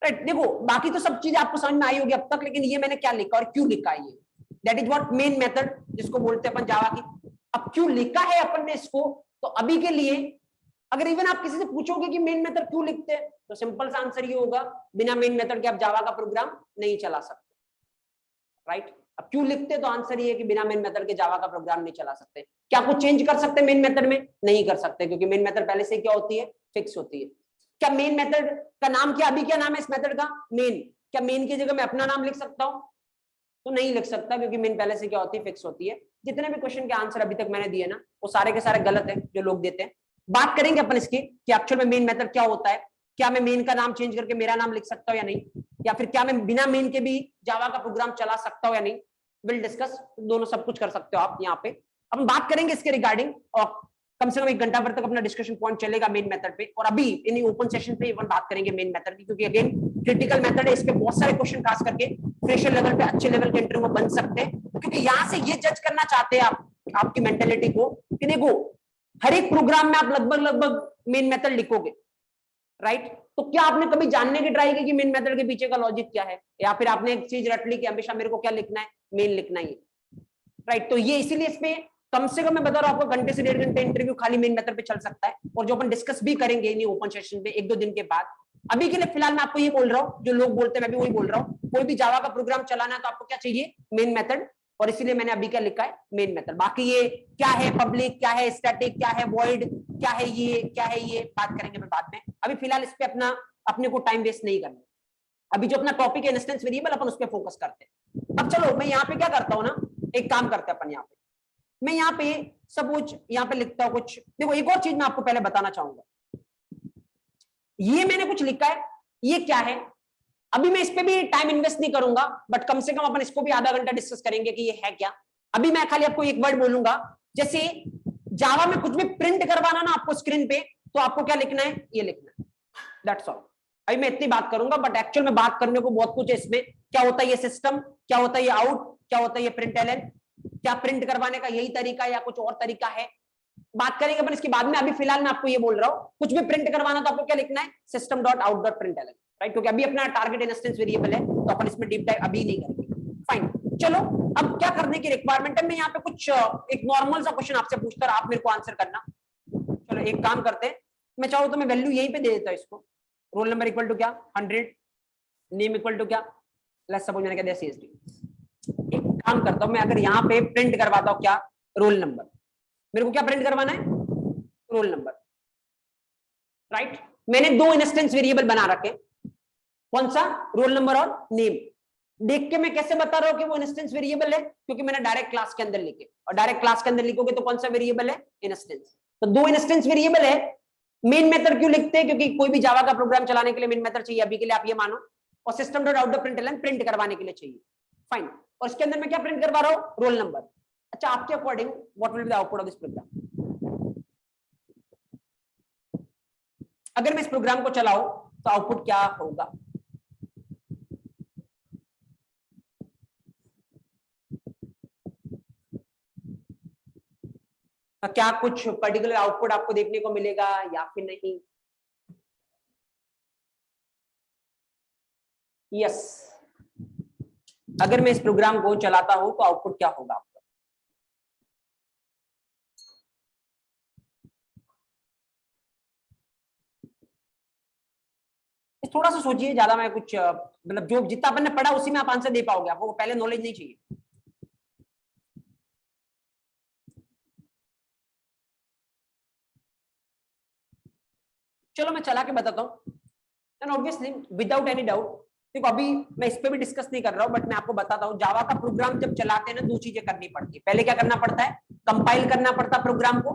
राइट। देखो बाकी तो सब चीजें आपको समझ में आई होगी अब तक, लेकिन ये मैंने क्या लिखा और क्यों लिखा है, ये that is what main method जिसको बोलते हैं अपन जावा की। अब क्यों लिखा है अपन ने इसको, तो अभी के लिए अगर इवन आप किसी से पूछोगे कि मेन मेथड क्यों लिखते हैं, तो सिंपल सा आंसर ये होगा, बिना मेन मेथड के आप जावा का प्रोग्राम नहीं चला सकते, राइट। अब क्यों लिखते, तो आंसर ये है कि बिना मेन मेथड के जावा का प्रोग्राम नहीं चला सकते। क्या कुछ चेंज कर सकते मेन मेथड में? नहीं कर सकते, क्योंकि मेन मेथड पहले से क्या होती है? फिक्स होती है। क्या मेन मेथड का नाम क्या, अभी क्या नाम है इस मेथड का? मेन। क्या मेन की जगह मैं अपना नाम लिख सकता हूं? तो नहीं लिख सकता, क्योंकि मेन पहले से क्या होती है? फिक्स होती है। जितने भी क्वेश्चन के आंसर अभी तक मैंने दिए ना, वो सारे के सारे गलत है जो लोग देते हैं। बात करेंगे अपन इसकी कि एक्चुअल में मेन मेथड क्या होता है। क्या मैं मेन का नाम चेंज करके मेरा नाम लिख सकता हूं या नहीं, या फिर क्या मैं बिना मेन के भी जावा का प्रोग्राम चला सकता हूं या नहीं, विल डिस्कस। दोनों सब कुछ कर सकते हो आप यहाँ पे। अपन बात करेंगे इसके रिगार्डिंग, और कम से कम 1 घंटा भर तक अपना डिस्कशन पॉइंट चलेगा मेन मेथड पे। और अभी इन ओपन सेशन पे अपन बात करेंगे मेन मेथड की, क्योंकि अगेन क्रिटिकल मेथड है। इस पे बहुत सारे क्वेश्चन खास करके फ्रेशर लेवल पे, अच्छे लेवल के इंटरव्यू बन सकते हैं, क्योंकि यहाँ से ये जज करना चाहते हैं आप आपकी मेंटेलिटी को कि देखो हर एक प्रोग्राम में आप लगभग मेन मेथड लिखोगे, राइट। तो क्या आपने कभी जानने की ट्राई की कि मेन मेथड के पीछे का लॉजिक क्या है, या फिर आपने एक चीज रट ली कि हमेशा मेरे को क्या लिखना है? मेन लिखना ही है, राइट। तो ये इसीलिए इस पे कम से कम मैं बता रहा हूं आपको घंटे से 1.5 घंटे इंटरव्यू खाली मेन मेथड पे चल सकता है, और जो अपन डिस्कस भी करेंगे इन ओपन सेशन पे 1-2 दिन के बाद। अभी के लिए फिलहाल मैं आपको ये बोल रहा हूं, जो लोग बोलते हैं मैं भी वही बोल रहा हूं, कोई भी जावा का प्रोग्राम चलाना है तो आपको क्या चाहिए? Main method. और इसीलिए मैंने अभी क्या लिखा है? Main method. बाकी ये क्या है पब्लिक, क्या है स्टैटिक, क्या है वॉइड, क्या है ये, क्या है ये, बात करेंगे मैं बाद में। अभी फिलहाल इस पे अपने को टाइम वेस्ट नहीं करना। अभी जो अपना टॉपिक है इंस्टेंस वेरिएबल, अपन उस पर फोकस करते हैं। अब चलो मैं यहाँ पे क्या करता हूँ ना, एक काम करते हैं अपन यहाँ पे, मैं यहाँ पे सपोज यहाँ पे लिखता हूँ कुछ। देखो एक और चीज मैं आपको पहले बताना चाहूंगा, ये मैंने कुछ लिखा है, ये क्या है? अभी मैं इस पे भी टाइम इन्वेस्ट नहीं करूंगा, बट कम से कम अपन इसको भी आधा घंटा डिस्कस करेंगे कि ये है क्या। अभी मैं खाली आपको एक वर्ड बोलूंगा, जैसे जावा में कुछ भी प्रिंट करवाना ना आपको स्क्रीन पे, तो आपको क्या लिखना है? ये लिखना है, दैट्स ऑल। अभी मैं इतनी बात करूंगा, बट एक्चुअल में बात करने को बहुत कुछ है इसमें। क्या होता है ये सिस्टम, क्या होता है ये आउट, क्या होता है ये प्रिंटलन, क्या प्रिंट करवाने का यही तरीका या कुछ और तरीका है, बात करेंगे अपन इसके बाद में। अभी फिलहाल मैं आपको ये बोल रहा हूं, कुछ भी प्रिंट करवाना तो आपको क्या लिखना है? System dot out dot println, right. क्योंकि अभी अपना टारगेट इंस्टेंस वेरिएबल है, तो अपन इसमें डीप डाइव अभी नहीं करेंगे। फाइन, चलो अब क्या करने की रिक्वायरमेंट है, मैं यहाँ पे कुछ एक नॉर्मल सा क्वेश्चन आपसे पूछता, आप मेरे को आंसर करना। चलो एक काम करते हैं, मैं चाहूँ तो मैं वैल्यू यहीं पे दे देता हूँ इसको। रोल नंबर इक्वल टू क्या? 100, नेम इक्वल टू क्या? लेट्स सपोज मैंने कह दिया CSD। एक काम करता हूं मैं, अगर यहाँ पे प्रिंट करवाता हूं क्या, रोल नंबर, मेरे को क्या प्रिंट करवाना है, रोल नंबर, राइट। मैंने दो इंस्टेंस वेरिएबल बना रखे, कौन सा, रोल नंबर और नेम। देख के मैं कैसे बता रहा हूं कि वो इंस्टेंस वेरिएबल है, क्योंकि मैंने डायरेक्ट क्लास के अंदर लिखे, और डायरेक्ट क्लास के अंदर लिखोगे तो कौन सा वेरिएबल है, इंस्टेंस। तो दो इंस्टेंस वेरिएबल है। मेन मेथड क्यों लिखते हैं, क्योंकि कोई भी जावा का प्रोग्राम चलाने के लिए मेन मेथड चाहिए, अभी के लिए आप ये मानो, और system dot out the println print करवाने के लिए चाहिए, फाइन। और इसके अंदर मैं क्या प्रिंट करवा रहा हूं, रोल नंबर। अच्छा, आपके according what will be the output of this program. अगर मैं इस प्रोग्राम को चलाऊं तो आउटपुट क्या होगा, क्या कुछ पर्टिकुलर आउटपुट आपको देखने को मिलेगा या फिर नहीं। यस, अगर मैं इस प्रोग्राम को चलाता हूं तो आउटपुट क्या होगा आपका। थोड़ा सा सोचिए, ज्यादा मैं कुछ मतलब जो जितना अपन ने पढ़ा उसी में आप आंसर दे पाओगे, आपको पहले नॉलेज नहीं चाहिए। चलो मैं चला के बताता हूँ, and obviously without any doubt, देखो अभी मैं इस पे भी डिस्कस नहीं कर रहा हूँ, बट मैं आपको बताता हूँ, जावा का प्रोग्राम जब चलाते हैं ना, दो चीजें करनी पड़ती है। पहले क्या करना पड़ता है, कंपाइल करना पड़ता है प्रोग्राम को।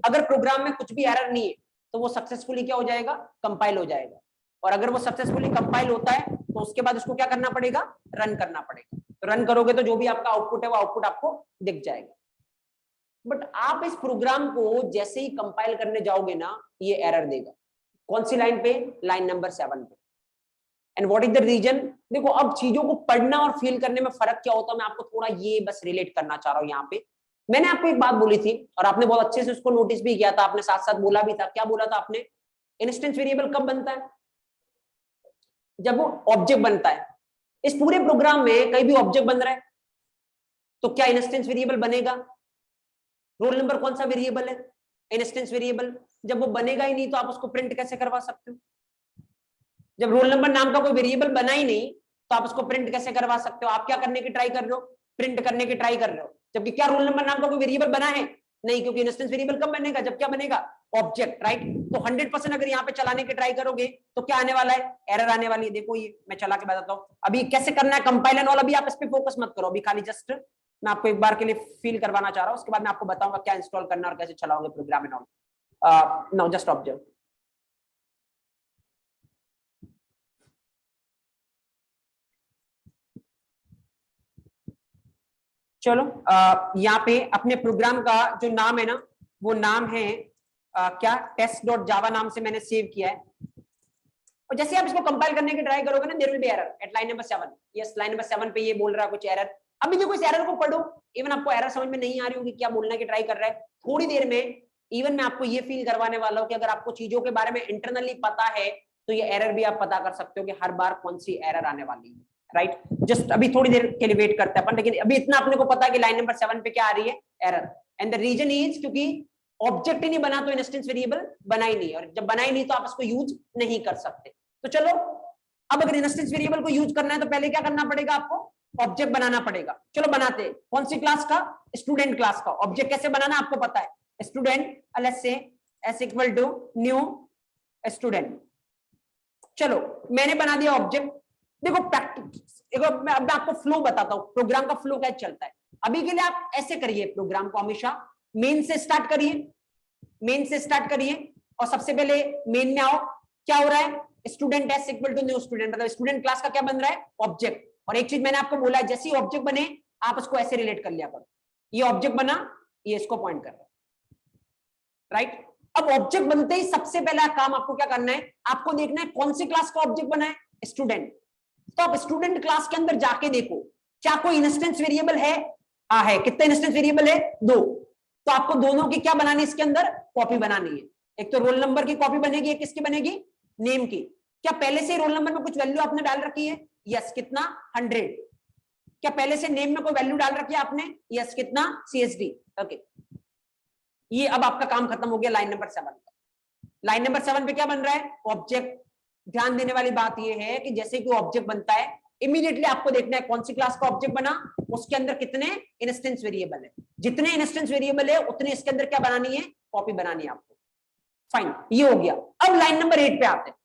अगर प्रोग्राम में कुछ भी एरर नहीं है तो वो सक्सेसफुली क्या हो जाएगा, कंपाइल हो जाएगा। और अगर वो सक्सेसफुली कंपाइल होता है तो उसके बाद उसको क्या करना पड़ेगा, रन करना पड़ेगा। तो रन करोगे तो जो भी आपका आउटपुट है वो आउटपुट आपको दिख जाएगा। बट आप इस प्रोग्राम को जैसे ही कंपाइल करने जाओगे ना, ये एरर देगा। कौन सी लाइन पे, लाइन नंबर 7 पे। And what is the reason, देखो अब चीजों को पढ़ना और फील करने में फर्क क्या होता है, मैं आपको थोड़ा ये बस रिलेट करना चाह रहा हूं। यहाँ पे मैंने आपको एक बात बोली थी और आपने बहुत अच्छे से उसको नोटिस भी किया था, आपने साथ साथ बोला भी था। क्या बोला था आपने, इंस्टेंस वेरिएबल कब बनता है, जब वो ऑब्जेक्ट बनता है। इस पूरे प्रोग्राम में कहीं भी ऑब्जेक्ट बन रहा है तो क्या इंस्टेंस वेरिएबल बनेगा। रोल नंबर कौन सा वेरिएबल है, इंस्टेंस वेरिएबल। जब वो बनेगा ही नहीं तो आप उसको प्रिंट कैसे करवा सकते हो। जब रोल नंबर नाम का कोई वेरिएबल बना ही नहीं तो आप उसको प्रिंट कैसे करवा सकते हो। आप क्या करने की ट्राई कर रहे हो, प्रिंट करने की ट्राई कर रहे हो, जबकि क्या रोल नंबर नाम का कोई वेरिएबल बना है नहीं, क्योंकि इंस्टेंस वेरिएबल कब बनेगा, जब क्या बनेगा, ऑब्जेक्ट, राइट। तो 100% अगर यहाँ पे चलाने की ट्राई करोगे तो क्या आने वाला है, एरर आने वाली है। देखो ये मैं चला के बताता हूँ अभी कैसे करना है कंपाइल एंड ऑल। अभी आप इस पे फोकस मत करो, अभी खाली जस्ट मैं आपको एक बार के लिए फील करवाना चाह रहा हूँ, उसके बाद मैं आपको बताऊंगा क्या इंस्टॉल करना और कैसे चलाओगे program and all. Now just observe. चलो यहाँ पे अपने प्रोग्राम का जो नाम है ना, वो नाम है क्या, test.java नाम से मैंने सेव किया है। और जैसे आप इसको कंपाइल करने की ट्राई करोगे ना, there will be error at line number 7। Yes, line number 7 पे ये बोल रहा है कुछ एरर। अभी देखो इस एरर को पढ़ो, इवन आपको एरर समझ में नहीं आ रही होगी क्या बोलने की ट्राई कर रहा है। थोड़ी देर में इवन मैं आपको ये फील करवाने वाला हूँ कि अगर आपको चीजों के बारे में इंटरनली पता है तो ये एरर भी आप पता कर सकते हो कि हर बार कौन सी एरर आने वाली है, राइट। जस्ट अभी थोड़ी देर के लिए वेट करते हैं अपन, लेकिन अभी इतना अपने को पता है कि लाइन नंबर 7 पे क्या आ रही है, error. And the reason is क्योंकि ऑब्जेक्ट ही नहीं बना तो इंस्टेंस वेरिएबल बना ही नहीं, और जब बना ही नहीं तो आप इसको यूज नहीं कर सकते। तो चलो अब अगर इंस्टेंस वेरिएबल को यूज करना है तो पहले क्या करना पड़ेगा, आपको ऑब्जेक्ट बनाना पड़ेगा। चलो बनाते हैं, कौन सी क्लास का, स्टूडेंट क्लास का। ऑब्जेक्ट कैसे बनाना आपको पता है, student, let's say S equal to new student. चलो मैंने बना दिया ऑब्जेक्ट। देखो मैं अब आपको फ्लो बताता हूं, प्रोग्राम का फ्लो कैसे चलता है। अभी के लिए आप ऐसे करिए प्रोग्राम को, हमेशा मेन से स्टार्ट करिए, मेन से स्टार्ट करिए और सबसे पहले मेन में आओ। क्या हो रहा है, student S equal to new student, मतलब स्टूडेंट क्लास का क्या बन रहा है, ऑब्जेक्ट। और एक चीज मैंने आपको बोला है, जैसे ही ऑब्जेक्ट बने आप उसको ऐसे रिलेट कर लिया करो, ये ऑब्जेक्ट बना, ये इसको पॉइंट कर रहा है, राइट। अब ऑब्जेक्ट बनते ही सबसे पहला काम आपको क्या करना है, आपको देखना है कौन सी क्लास का ऑब्जेक्ट बना है, स्टूडेंट। तो आप स्टूडेंट क्लास के अंदर जाके देखो क्या कोई इंस्टेंस वेरिएबल है, है। कितने इंस्टेंस वेरिएबल है, 2। तो आपको दोनों की क्या बनानी है, इसके अंदर कॉपी बनानी है। एक तो रोल नंबर की कॉपी बनेगी, एक किसकी बनेगी, नेम की। क्या पहले से रोल नंबर में कुछ वैल्यू आपने डाल रखी है, यस, कितना, 100। क्या पहले से नेम में कोई वैल्यू डाल रखी है आपने, यस, कितना, CSD, ओके। ये अब आपका काम खत्म हो गया लाइन नंबर 7 का। लाइन नंबर 7 पे क्या बन रहा है, ऑब्जेक्ट। ध्यान देने वाली बात यह है कि जैसे कोई ऑब्जेक्ट बनता है इमीडिएटली आपको देखना है कौन सी क्लास का ऑब्जेक्ट बना, उसके अंदर कितने इंस्टेंस वेरिएबल है, जितने इंस्टेंस वेरिएबल है उतने इसके अंदर क्या बनानी है, कॉपी बनानी है आपको। फाइन, ये हो गया। अब लाइन नंबर 8 पे आते हैं।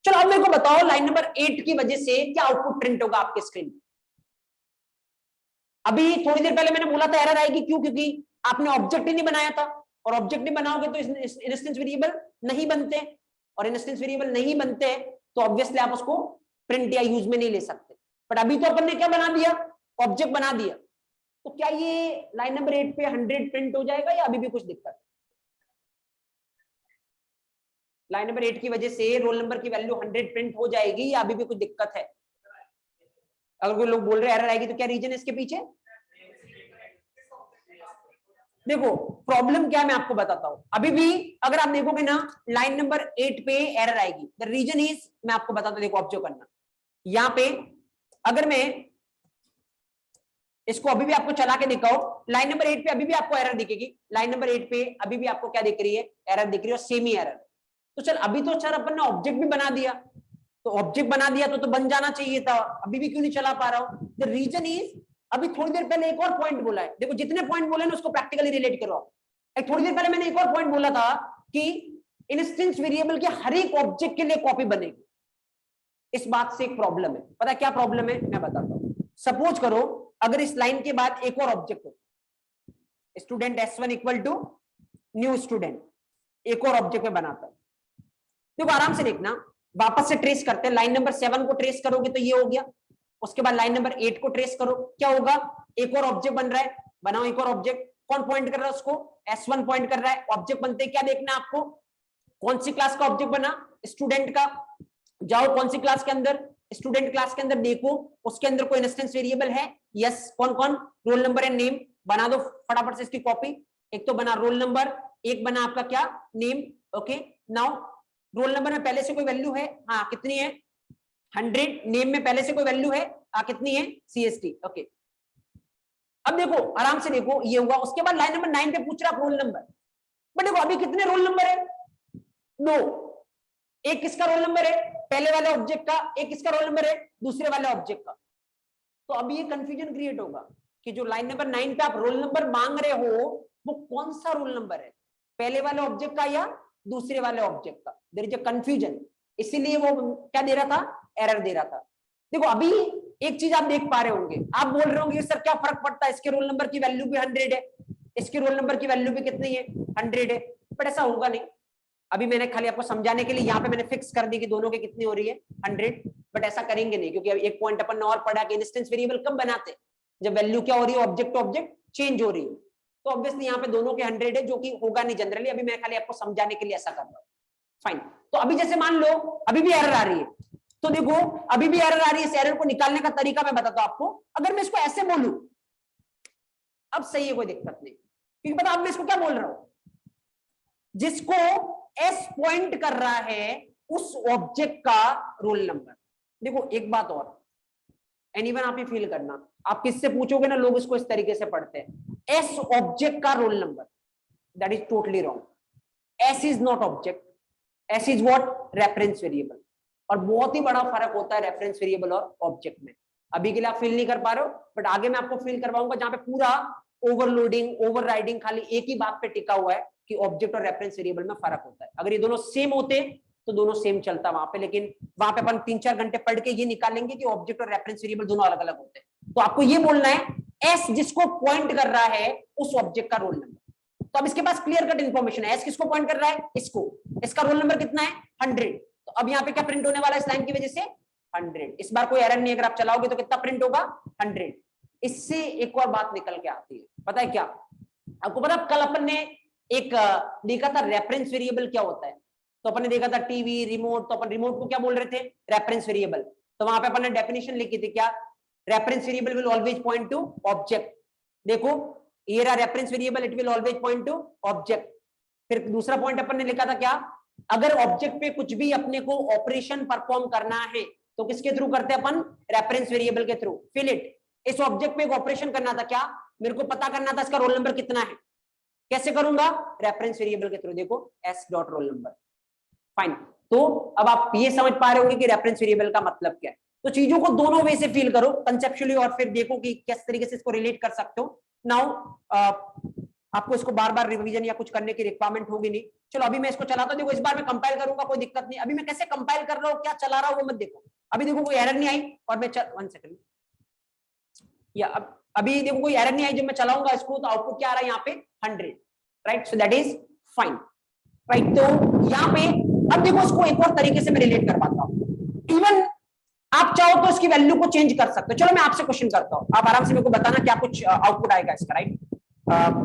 चलो अब मेरे को बताओ लाइन नंबर 8 की वजह से क्या आउटपुट प्रिंट होगा आपके स्क्रीन पे। अभी थोड़ी देर पहले मैंने बोला था एरर आएगी, क्यों? क्योंकि आपने ऑब्जेक्ट ही नहीं बनाया था, और ऑब्जेक्ट नहीं बनाओगे तो इंस्टेंस वेरिएबल नहीं बनते, और इंस्टेंस वेरिएबल नहीं बनते तो ऑब्वियसली आप उसको प्रिंट या यूज में नहीं ले सकते। बट अभी तो अपन ने क्या बना दिया, ऑब्जेक्ट बना दिया। तो क्या ये लाइन नंबर 8 पे 100 प्रिंट हो जाएगा या अभी भी कुछ दिक्कत है? लाइन नंबर 8 की वजह से रोल नंबर की वैल्यू 100 प्रिंट हो जाएगी या अभी भी कुछ दिक्कत है? अगर कोई लोग बोल रहे एरर आएगी तो क्या रीजन है इसके पीछे? देखो प्रॉब्लम क्या है मैं आपको बताता हूं। अभी भी अगर आप देखोगे ना लाइन नंबर 8 पे एरर आएगी, द रीजन इज, मैं आपको बताता हूं, देखो ऑब्जर्व करना। यहां पे अगर मैं इसको अभी भी आपको चला के दिखाओ, लाइन नंबर 8 पे अभी भी आपको एरर दिखेगी, लाइन नंबर 8 पे अभी भी आपको क्या दिख रही है, एरर दिख रही है, और सेम ही एरर। तो चल अभी तो सर अपन ने ऑब्जेक्ट भी बना दिया, तो ऑब्जेक्ट बना दिया तो बन जाना चाहिए था, अभी भी क्यों नहीं चला पा रहा हूं? द रीजन इज, अभी थोड़ी देर पहले एक और पॉइंट बोला है, देखो जितने पॉइंट बोले ना उसको प्रैक्टिकली रिलेट करो। एक थोड़ी देर पहले मैंने एक और पॉइंट बोला था कि इंस्टेंस वेरिएबल के हर एक ऑब्जेक्ट के लिए कॉपी बनेगी। इस बात से एक प्रॉब्लम है, पता है क्या प्रॉब्लम है, मैं बताता हूं। सपोज करो अगर इस लाइन के बाद एक और ऑब्जेक्ट हो, student S1 equal to new student, एक और ऑब्जेक्ट में बनाता है, देखो आराम से देखना, वापस से ट्रेस करते हैं। लाइन नंबर 7 को ट्रेस करोगे तो ये हो गया, उसके बाद लाइन नंबर 8 को ट्रेस करो, क्या होगा, एक और ऑब्जेक्ट बन रहा है, बनाओ एक और ऑब्जेक्ट। कौन पॉइंट कर रहा है उसको, S1 पॉइंट कर रहा है। ऑब्जेक्ट बनते क्या देखना है आपको, कौन सी क्लास का ऑब्जेक्ट बना, स्टूडेंट का। जाओ कौन सी क्लास के अंदर, स्टूडेंट क्लास के अंदर, देखो उसके अंदर कोई इंस्टेंस वेरिएबल है, यस, कौन कौन, रोल नंबर एंड नेम। बना दो फटाफट से इसकी कॉपी। एक तो बना रोल नंबर, एक बना आपका क्या, name. Okay, now roll number में पहले से कोई वैल्यू है, हाँ कितनी है, 100। नेम में पहले से कोई वैल्यू है, हाँ कितनी है, CST। ओके, अब देखो आराम से देखो, ये हुआ। उसके बाद लाइन नंबर 9 पे पूछ रहा रोल नंबर, बट देखो अभी कितने रोल नंबर है, 2। एक किसका रोल नंबर है, पहले वाले ऑब्जेक्ट का, एक किसका रोल नंबर है, दूसरे वाले ऑब्जेक्ट का। तो अभी ये कंफ्यूजन क्रिएट होगा कि जो लाइन नंबर 9 पे आप रोल नंबर मांग रहे हो वो कौन सा रोल नंबर है, पहले वाले ऑब्जेक्ट का या दूसरे वाले ऑब्जेक्ट का। देयर इज अ कंफ्यूजन, इसीलिए वो क्या दे रहा था, एरर दे रहा था। देखो अभी एक चीज आप देख पा रहे होंगे, आप बोल रहे होंगे सर क्या फर्क पड़ता है, इसके रोल नंबर की वैल्यू भी 100 है, इसके रोल नंबर की वैल्यू भी कितनी है, 100 है। बट ऐसा होगा नहीं। अभी मैंने खाली आपको समझाने के लिए यहाँ पे मैंने फिक्स कर दी कि दोनों के कितनी हो रही है, 100। बट ऐसा करेंगे नहीं, क्योंकि अब एक पॉइंट अपन ने और पढ़ा कि इंस्टेंस वेरिएबल कब बनाते, जब वैल्यू क्या हो रही है, ऑब्जेक्ट टू ऑब्जेक्ट चेंज हो रही है। तो ऑब्वियसली यहाँ पे दोनों के 100 है, जो कि होगा नहीं जनरली। अभी मैं खाली आपको समझाने के लिए ऐसा कर रहा हूँ। फाइन, तो अभी जैसे मान लो अभी भी एरर आ रही है, तो देखो अभी भी एरर आ रही है, इस एरर को निकालने का तरीका मैं बताता हूं आपको। अगर मैं इसको ऐसे बोलूं, अब सही है, कोई दिक्कत नहीं, क्योंकि पता अब मैं इसको क्या बोल रहा हूं, जिसको S पॉइंट कर रहा है उस ऑब्जेक्ट का रोल नंबर। देखो एक बात और, एनीवन आप ये फील करना, आप किससे पूछोगे ना, लोग इसको इस तरीके से पढ़ते हैं, S ऑब्जेक्ट का roll number. That is totally wrong. S is not object, S is what, reference variable. और बहुत ही बड़ा फर्क होता है रेफरेंस वेरिएबल और ऑब्जेक्ट में। अभी के लिए आप फील नहीं कर पा रहे हो, बट आगे मैं आपको फील करवाऊंगा, जहां पे पूरा ओवरलोडिंग ओवरराइडिंग खाली एक ही बात पे टिका हुआ है कि ऑब्जेक्ट और रेफरेंस वेरिएबल में फर्क होता है। अगर ये दोनों सेम होते तो दोनों सेम चलता वहां पे, लेकिन वहां पे अपन 3-4 घंटे पढ़ के ये निकालेंगे कि ऑब्जेक्ट और रेफरेंस वेरिएबल दोनों अलग अलग होते हैं। तो आपको ये बोलना है S जिसको पॉइंट कर रहा है उस ऑब्जेक्ट का रोल नंबर। तो अब इसके पास क्लियर कट इन्फॉर्मेशन है, S किसको पॉइंट कर रहा है, इसको, इसका रोल नंबर कितना है, 100। तो अब यहाँ पे क्या प्रिंट होने वाला है इस लाइन की वजह से, 100। इस बार कोई एरर नहीं, अगर आप चलाओगे तो कितना प्रिंट होगा, 100। इससे एक और बात निकल के आती है, पता है क्या, आपको पता कल अपन ने एक देखा था रेफरेंस वेरिएबल क्या होता है। तो अपन ने देखा था टीवी रिमोट, तो अपन रिमोट को क्या बोल रहे थे, रेफरेंस वेरिएबल। तो वहां पे अपन ने डेफिनेशन लिखी थी क्या, reference variable will always point two object. देखो ये रहा reference variable, it will always point two object. फिर दूसरा पॉइंट अपन ने लिखा था क्या, अगर ऑब्जेक्ट पे कुछ भी अपने को ऑपरेशन परफॉर्म करना है तो किसके थ्रू करते हैं अपन, रेफरेंस वेरिएबल के थ्रू। फिल इट, इस ऑब्जेक्ट पे एक ऑपरेशन करना था, क्या, मेरे को पता करना था इसका रोल नंबर कितना है, कैसे करूंगा, रेफरेंस वेरिएबल के थ्रू। देखो S dot roll number. Fine, तो अब आप ये समझ पा रहे होंगे कि रेफरेंस वेरिएबल का मतलब क्या है। तो चीजों को दोनों वे से फील करो कंसेप्चुअली और फिर देखो कि किस तरीके से इसको रिलेट कर सकते हो। नाउ आपको इसको बार बार रिवीजन या कुछ करने की रिक्वायरमेंट होगी नहीं। चलो अभी मैं इसको चलाता हूं, देखो इस बार मैं कंपाइल करूंगा, कोई दिक्कत नहीं। अभी मैं कैसे कंपाइल कर रहा हूं, क्या चला रहा हूं वो मत देखो। अभी देखो कोई एरर नहीं आई और मैं 1 सेकंड, या अभी देखो कोई एरर नहीं आई, जब मैं चलाऊंगा इसको तो आउटपुट क्या आ रहा है यहाँ पे 100, right. So that is fine, right. तो यहाँ पे अब देखो इसको एक और तरीके से मैं रिलेट कर पाता हूँ। इवन आप चाहो तो इसकी वैल्यू को चेंज कर सकते हो। चलो मैं आपसे क्वेश्चन करता हूँ, आप आराम से मेरे को बताना क्या कुछ आउटपुट आएगा इसका, राइट।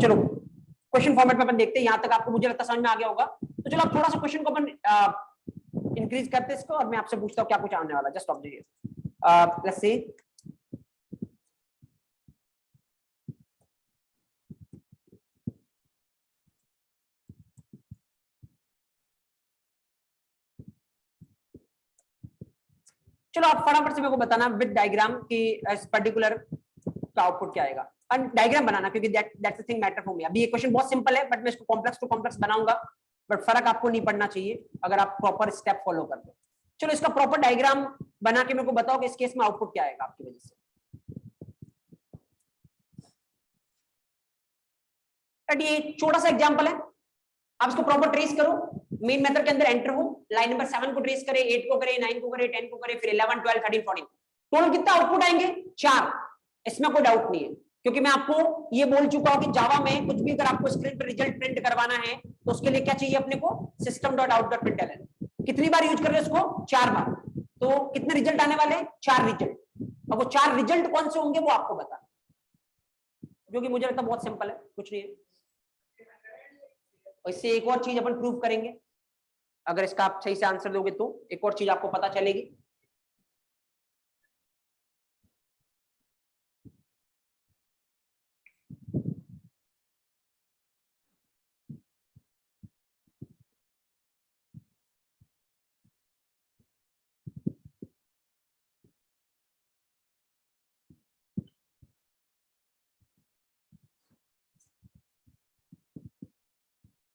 चलो क्वेश्चन फॉर्मेट में अपन देखते हैं, यहां तक आपको मुझे लगता समझ में आ गया होगा। तो चलो आप थोड़ा सा क्वेश्चन को अपन इंक्रीज करते हैं इसको, और मैं आपसे पूछता हूँ क्या कुछ आने वाला। Just observe, let's see. चलो आप फटाफट से मेरे को बताना विद डायग्राम कि इस पर्टिकुलर का आउटपुट क्या आएगा। डायग्राम बनाना, क्योंकि that's the thing matter for me. अभी ये क्वेश्चन बहुत सिंपल है, बट मैं इसको कॉम्प्लेक्स टू कॉम्प्लेक्स बनाऊंगा, बट फर्क आपको नहीं पड़ना चाहिए अगर आप प्रॉपर स्टेप फॉलो करते हो। चलो इसका प्रॉपर डायग्राम बना के मेरे को बताओ कि इस केस में आउटपुट क्या आएगा आपकी वजह से। ये छोटा सा एग्जांपल है, आप इसको प्रॉपर ट्रेस करो। मेन मेथड के अंदर एंटर हो, लाइन नंबर 7 को ट्रेस करे, 8 को करे, 9 को करे, 10 को करे, फिर 11, 12, 13, 14, टोटल कितना आउटपुट आएंगे 4। इसमें कोई डाउट नहीं है, क्योंकि मैं आपको ये बोल चुका हूं कि जावा में कुछ भी अगर आपको स्क्रीन पर रिजल्ट प्रिंट करवाना है तो उसके लिए क्या चाहिए अपने को, system.out.println। कितनी बार यूज कर रहे हैं उसको, 4 बार। तो कितने रिजल्ट आने वाले, 4 रिजल्ट। अब वो 4 रिजल्ट कौन से होंगे वो आपको बता, जो कि मुझे लगता है बहुत सिंपल है, कुछ नहीं है। इससे एक और चीज अपन प्रूव करेंगे, अगर इसका आप सही से आंसर दोगे तो एक और चीज आपको पता चलेगी।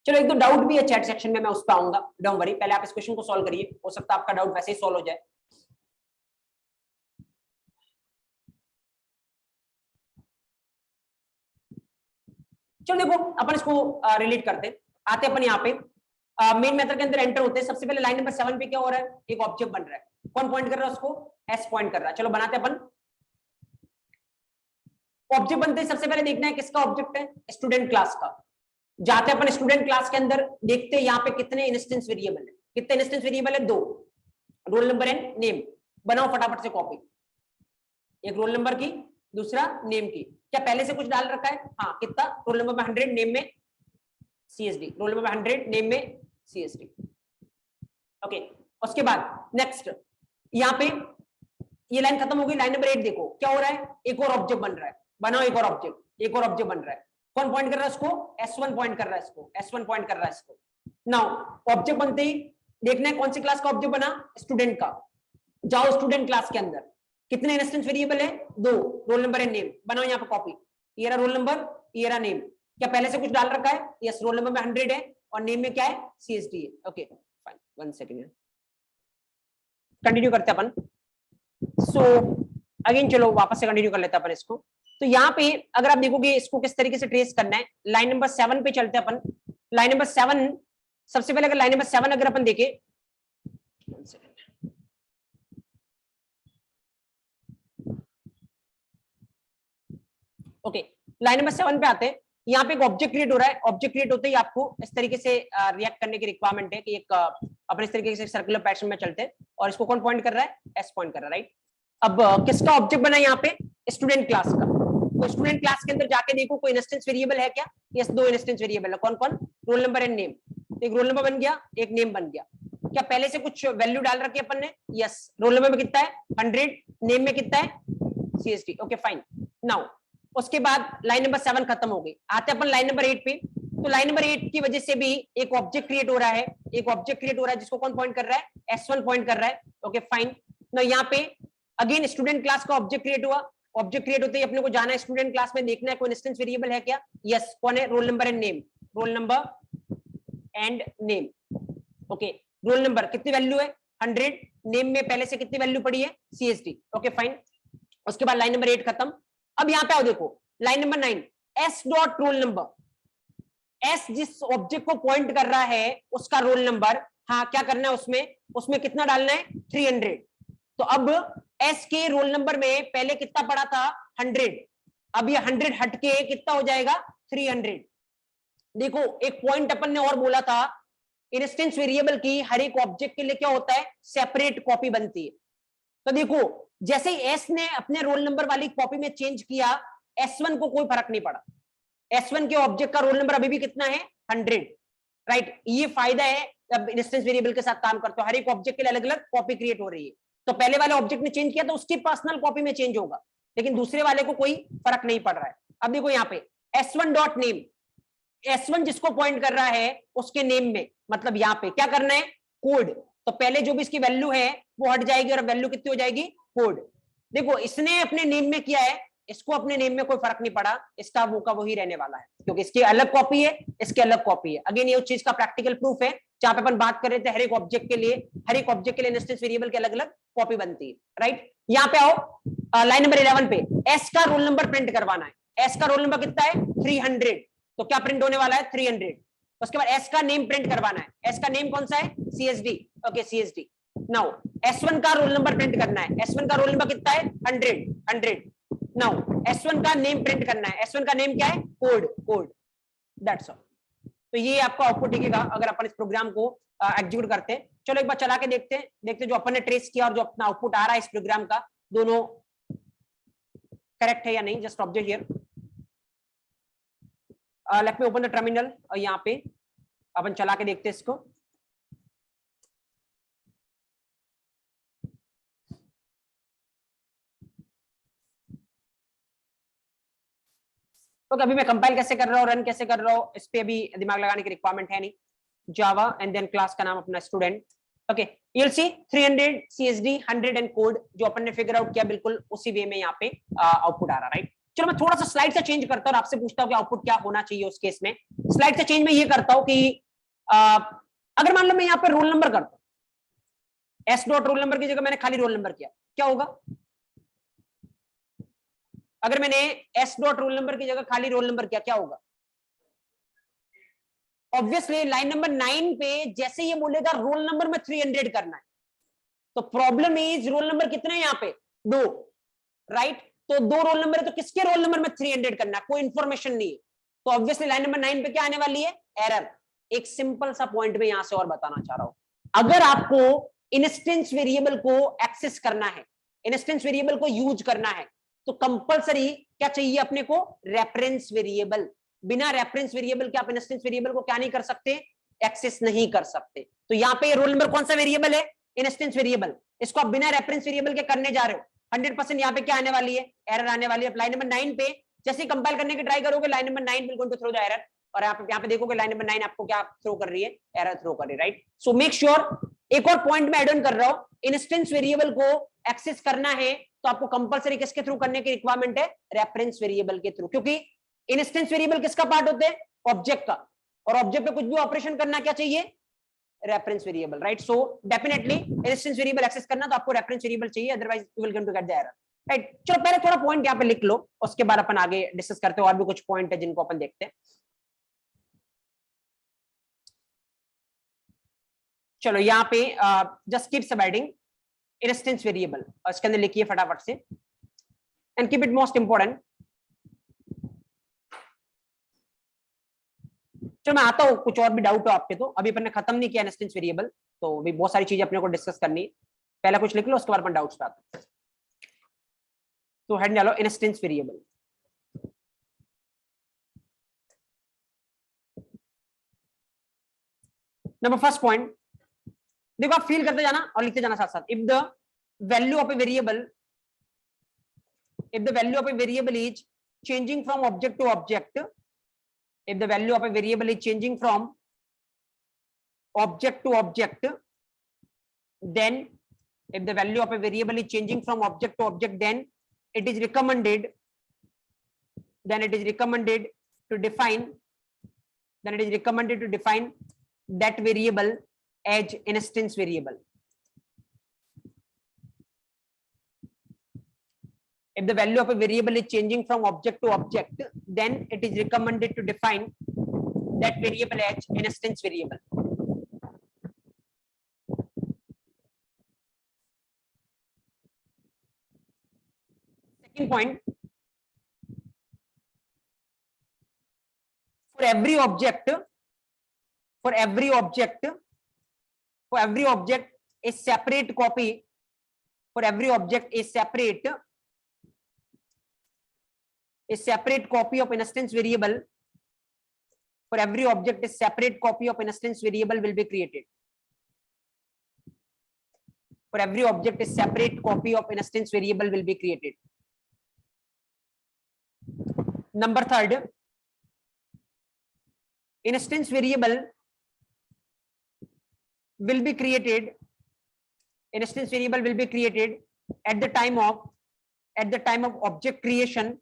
चलो एक दो डाउट भी है चैट सेक्शन में, मैं उस पर आऊंगा, डोंट वरी। पहले आप इस क्वेश्चन को सॉल्व करिए, हो सकता है आपका डाउट वैसे ही सॉल्व हो जाए। चलो देखो अपन इसको रिलेट करते आते अपन यहाँ पे मेन मेथड के अंदर एंटर होते हैं। सबसे पहले लाइन नंबर 7 पे क्या हो रहा है, एक ऑब्जेक्ट बन रहा है। कौन पॉइंट कर रहा है उसको, एस पॉइंट कर रहा है। चलो बनाते अपन। ऑब्जेक्ट बनते हैं, सबसे पहले देखना है किसका ऑब्जेक्ट है, स्टूडेंट क्लास का। जाते अपन स्टूडेंट क्लास के अंदर, देखते हैं यहाँ पे कितने इंस्टेंस वेरिएबल है। कितने इंस्टेंस वेरिएबल है, 2, रोल नंबर एंड नेम। बनाओ फटाफट से कॉपी, एक रोल नंबर की, दूसरा नेम की। क्या पहले से कुछ डाल रखा है, हाँ कितना, रोल नंबर में 100, नेम में CSD, रोल नंबर में 100, नेम में CSD। ओके, उसके बाद नेक्स्ट यहाँ पे ये लाइन खत्म हो गई। लाइन नंबर 8 देखो क्या हो रहा है, एक और ऑब्जेक्ट बन रहा है। बनाओ एक और ऑब्जेक्ट, एक और ऑब्जेक्ट बन रहा है। कौन पॉइंट कर रहा है इसको, S1 पॉइंट कर रहा है इसको, S1 पॉइंट कर रहा है इसको। नाउ ऑब्जेक्ट बनते ही देखना है कौन सी क्लास का ऑब्जेक्ट बना, स्टूडेंट का। जाओ स्टूडेंट क्लास के अंदर, कितने इंस्टेंस वेरिएबल है, 2, रोल नंबर एंड नेम। बनाओ यहाँ पे कॉपी, ये रहा रोल नंबर, ये रहा नेम। क्या पहले से कुछ डाल रखा है, यस, रोल नंबर में 100 है और नेम में क्या है, CSD है। ओके फाइन, 1 सेकंड, कंटिन्यू करते अपन। सो अगेन चलो वापस से कंटिन्यू कर लेते हैं अपन इसको। तो यहाँ पे अगर आप देखोगे इसको किस तरीके से ट्रेस करना है, लाइन नंबर 7 पे चलते हैं अपन। लाइन नंबर 7, सबसे पहले अगर लाइन नंबर 7 अगर अपन देखें, ओके लाइन नंबर 7 पे आते हैं। यहाँ पे एक ऑब्जेक्ट क्रिएट हो रहा है। ऑब्जेक्ट क्रिएट होते ही आपको इस तरीके से रिएक्ट करने की रिक्वायरमेंट है कि एक अपने इस तरीके से सर्कुलर पैटर्न में चलते हैं। और इसको कौन पॉइंट कर रहा है, एस पॉइंट कर रहा है, राइट। अब किसका ऑब्जेक्ट बना है यहाँ पे, स्टूडेंट क्लास का। तो स्टूडेंट क्लास के अंदर जाके देखो कोई इंस्टेंस वेरिएबल है क्या, यस, 2 इंस्टेंस वेरिएबल है। कौन कौन, रोल नंबर एंड नेम। एक रोल नंबर बन गया, एक नेम बन गया। क्या पहले से कुछ वैल्यू डाल रखी है अपन ने, यस, रोल नंबर में कितना है 100, नेम में कितना है CSD। Okay fine. नाउ उसके बाद लाइन नंबर 7 खत्म हो गई, आते अपन लाइन नंबर 8 पे। तो लाइन नंबर 8 की वजह से भी एक ऑब्जेक्ट क्रिएट हो रहा है, एक ऑब्जेक्ट क्रिएट हो रहा है जिसको कौन पॉइंट कर रहा है, S1 पॉइंट कर रहा है। Okay fine. ना यहाँ पे अगेन स्टूडेंट क्लास का ऑब्जेक्ट क्रिएट हुआ। ऑब्जेक्ट क्रिएट होते ही अपने को जाना है स्टूडेंट क्लास में, देखना है कोई इंस्टेंस वेरिएबल है क्या, यस, कौन है, roll number and name, roll number and name. Okay, roll number कितनी वैल्यू है 100, नेम में पहले से कितनी वैल्यू पड़ी है, CSD, ओके फाइन। उसके बाद लाइन नंबर 8 खत्म। अब यहाँ पे आओ, देखो line number 9, S dot roll number. S जिस ऑब्जेक्ट को पॉइंट कर रहा है उसका रोल नंबर, हाँ क्या करना है उसमें कितना डालना है, 300। तो अब एस के रोल नंबर में पहले कितना पड़ा था, 100, अब ये 100 हटके कितना हो जाएगा, 300। देखो एक पॉइंट अपन ने और बोला था, इंस्टेंस वेरिएबल की हर एक ऑब्जेक्ट के लिए क्या होता है, सेपरेट कॉपी बनती है। तो देखो जैसे ही एस ने अपने रोल नंबर वाली कॉपी में चेंज किया, S1 को कोई फर्क नहीं पड़ा, S1 के ऑब्जेक्ट का रोल नंबर अभी भी कितना है, 100, राइट। ये फायदा है जब इंस्टेंस वेरिएबल के साथ काम करते हो, हर एक ऑब्जेक्ट के लिए अलग अलग कॉपी क्रिएट हो रही है। तो पहले वाले ऑब्जेक्ट ने चेंज किया तो उसकी पर्सनल कॉपी में चेंज होगा, लेकिन दूसरे वाले को कोई फर्क नहीं पड़ रहा है। अब देखो यहाँ पे S1 डॉट नेम, S1 जिसको पॉइंट कर रहा है उसके नेम में, मतलब यहाँ पे क्या करना है, कोड। तो पहले जो भी इसकी वैल्यू है वो हट जाएगी और वैल्यू कितनी हो जाएगी, कोड। देखो इसने अपने नेम में किया है, इसको अपने नेम में कोई फर्क नहीं पड़ा, इसका वो का वही रहने वाला है, क्योंकि इसकी अलग कॉपी है, इसकी अलग कॉपी है। अगेन ये उस चीज का प्रैक्टिकल प्रूफ है जहां पे अपन बात कर रहे थे हर एक ऑब्जेक्ट के लिए इंस्टेंस वेरिएबल के अलग अलग कॉपी बनती है, राइट। यहाँ पे आओ लाइन नंबर 11 पे, एस का रोल नंबर प्रिंट करवाना है। एस का रोल नंबर कितना है, 300, तो क्या प्रिंट होने वाला है, 300। उसके बाद एस का नेम प्रिंट करवाना है। एस का नेम कौन सा है, CSD, okay CSD। Now S1 का रोल नंबर प्रिंट करना है। S1 का रोल नंबर कितना है, 100। नाउ S1 का नेम प्रिंट करना है। S1 का नेम क्या है, कोड, दैट्स ऑल। तो ये आपका आउटपुट दिखेगा अगर अपन इस प्रोग्राम को एग्जीक्यूट करते हैं। चलो एक बार चला के देखते हैं जो अपन ने ट्रेस किया और जो अपना आउटपुट आ रहा है इस प्रोग्राम का, दोनों करेक्ट है या नहीं। Just observe here, let me open the terminal. यहाँ पे अपन चला के देखते हैं इसको। तो अभी मैं कंपाइल कैसे कर रहा हूँ, रन कैसे कर रहा हूँ, इस पे अभी दिमाग लगाने की रिक्वायरमेंट है नहीं। जावा एंड देन क्लास का नाम अपना student, okay. you'll see 300 CSD 100 and code जो अपन ने फिगर आउट किया, बिल्कुल उसी वे में यहाँ पे आउटपुट आ रहा है, राइट। चलो मैं थोड़ा सा स्लाइड से चेंज करता हूँ और आपसे पूछता हूँ कि आउटपुट क्या होना चाहिए उस केस में। स्लाइड से चेंज में ये करता हूँ कि अगर मान लो मैं यहाँ पे रोल नंबर करता हूँ, S डॉट रोल नंबर की जगह मैंने खाली रोल नंबर किया, क्या होगा। अगर मैंने S डॉट रोल नंबर की जगह खाली रोल नंबर किया, क्या होगा। ऑब्वियसली लाइन नंबर 9 पे जैसे ये बोलेगा रोल नंबर में 300 करना है, तो प्रॉब्लम इज रोल नंबर कितने हैं यहाँ पे, 2, राइट। तो 2 रोल नंबर है, तो किसके रोल नंबर में 300 करना है, कोई इंफॉर्मेशन नहीं है। तो ऑब्वियसली लाइन नंबर 9 पे क्या आने वाली है, एरर। एक सिंपल सा पॉइंट में यहां से और बताना चाह रहा हूं, अगर आपको इंस्टेंस वेरिएबल को एक्सेस करना है, इंस्टेंस वेरिएबल को यूज करना है, तो कंपलसरी क्या चाहिए अपने को, रेफरेंस वेरिएबल। बिना रेफरेंस वेरिएबल के आप इंस्टेंस वेरिएबल को क्या नहीं कर सकते, एक्सेस नहीं कर सकते। तो यहाँ पे रोल नंबर कौन सा वेरिएबल है, इंस्टेंस वेरिएबल। इसको आप बिना रेफरेंस वेरिएबल के करने जा रहे हो, 100% यहाँ पे क्या आने वाली है, एरर आने वाली है। लाइन नंबर 9 पे जैसे ही कंपाइल करने की ट्राई करोगे, line number 9 will going to throw the error, और यहाँ पे देखोगे लाइन नंबर 9 आपको क्या थ्रो कर रही है, एरर थ्रो कर रही है, राइट। सो मेक श्योर, एक और पॉइंट में ऐड ऑन कर रहा हूं, इंस्टेंस वेरिएबल को एक्सेस करना है तो आपको कंपलसरी किसके थ्रू करने की रिक्वायरमेंट है, रेफरेंस वेरिएबल के थ्रू, क्योंकि इंस्टेंस वेरिएबल किसका पार्ट होते हैं, ऑब्जेक्ट का, और ऑब्जेक्ट पे कुछ भी ऑपरेशन करना क्या चाहिए, reference variable, right. So definitely instance variable access करना तो आपको रेफरेंस वेरिएबल चाहिए, otherwise you will going to get the error, right. चलो पहले थोड़ा पॉइंट यहाँ पे लिख लो, उसके बाद अपन आगे डिस्कस करते हैं, और भी कुछ पॉइंट है जिनको अपन देखते हैं। चलो यहाँ पे just keep subheading instance variable, और इसके अंदर लिखिए फटाफट से, and keep it most important. चलो मैं आता हूँ, कुछ और भी डाउट हो आपके तो, अभी अपन ने खत्म नहीं किया इंस्टेंस वेरिएबल, तो भी बहुत सारी चीजें अपने को डिस्कस करनी है। पहले कुछ लिख लो, उसके बाद अपन डाउट्स पे आते हैं। तो हेड डालो instance variable. Number first point, देखो आप फील करते जाना और लिखते जाना साथ साथ। If the value of a variable, if the value of a variable is changing from object to object, if the value of a variable is changing from object to object, then if the value of a variable is changing from object to object, then it is recommended to define that variable as instance variable. If the value of a variable is changing from object to object, then it is recommended to define that variable as instance variable. Second point, for every object, a separate copy, for every object a separate copy of instance variable, for every object a separate copy of instance variable will be created. For every object a separate copy of instance variable will be created. Number third, instance variable will be created, instance variable will be created at the time of object creation.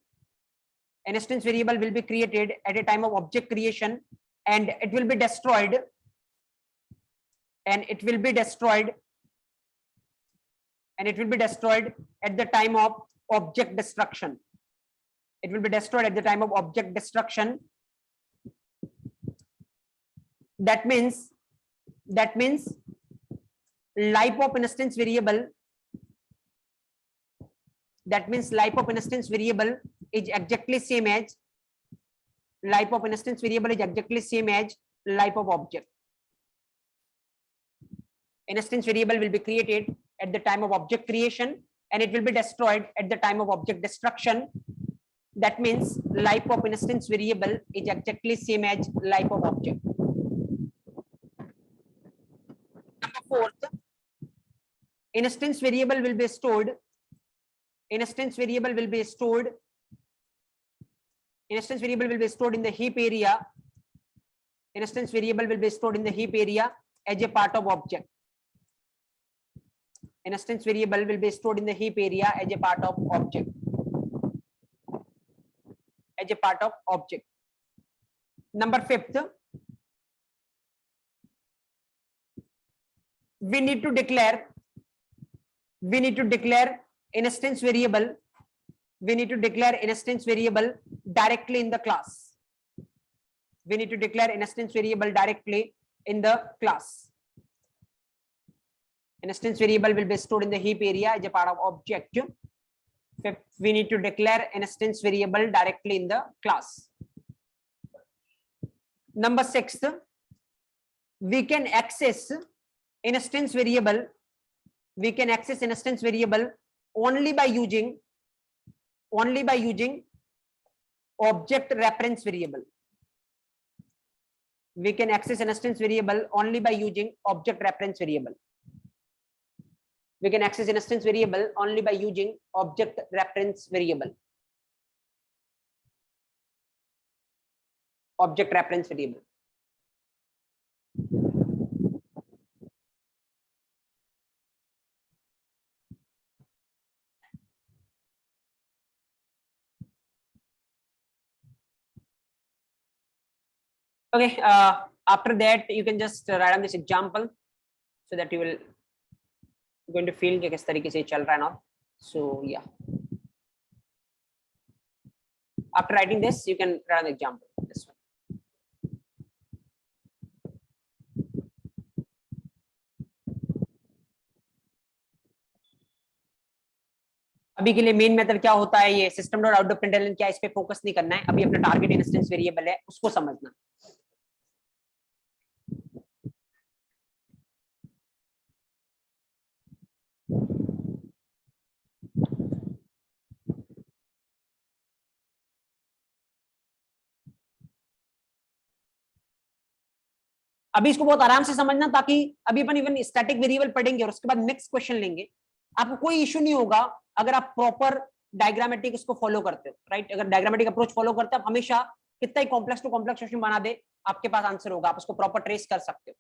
Instance variable will be created at a time of object creation, and it will be destroyed, at the time of object destruction. It will be destroyed at the time of object destruction. That means life of instance variable, is exactly same as life of object. Instance variable will be created at the time of object creation, and it will be destroyed at the time of object destruction. That means life of instance variable is exactly same as life of object. Number fourth, instance variable will be stored in the heap area. Instance variable will be stored in the heap area as a part of object. Instance variable will be stored in the heap area as a part of object. Number fifth, we need to declare instance variable directly in the class. Instance variable will be stored in the heap area as a part of object. Fifth, we need to declare instance variable directly in the class. Number six, we can access instance variable only by using object reference variable. We can access instance variable only by using object reference variable. Okay, after that you can just write on this example so that you will going to feel कि किस तरीके से चल रहा है ना. So yeah, after writing this you can write an example. This one. अभी के लिए मेन मेथड क्या होता है, ये system dot out dot println, क्या इस पे फोकस नहीं करना है अभी. अपना टारगेट इंस्टेंस वेरिएबल है, उसको समझना. अभी इसको बहुत आराम से समझना, ताकि अभी अपन इवन स्टैटिक वेरिएबल पढ़ेंगे और उसके बाद नेक्स्ट क्वेश्चन लेंगे. आपको कोई इश्यू नहीं होगा अगर आप प्रॉपर डायग्रामेटिक इसको फॉलो करते हो, राइट. अगर डायग्रामेटिक अप्रोच फॉलो करते हो, आप हमेशा कितना ही कॉम्प्लेक्स टू कॉम्प्लेक्स क्वेश्चन बना दे, आपके पास आंसर होगा, आप उसको प्रॉपर ट्रेस कर सकते हो.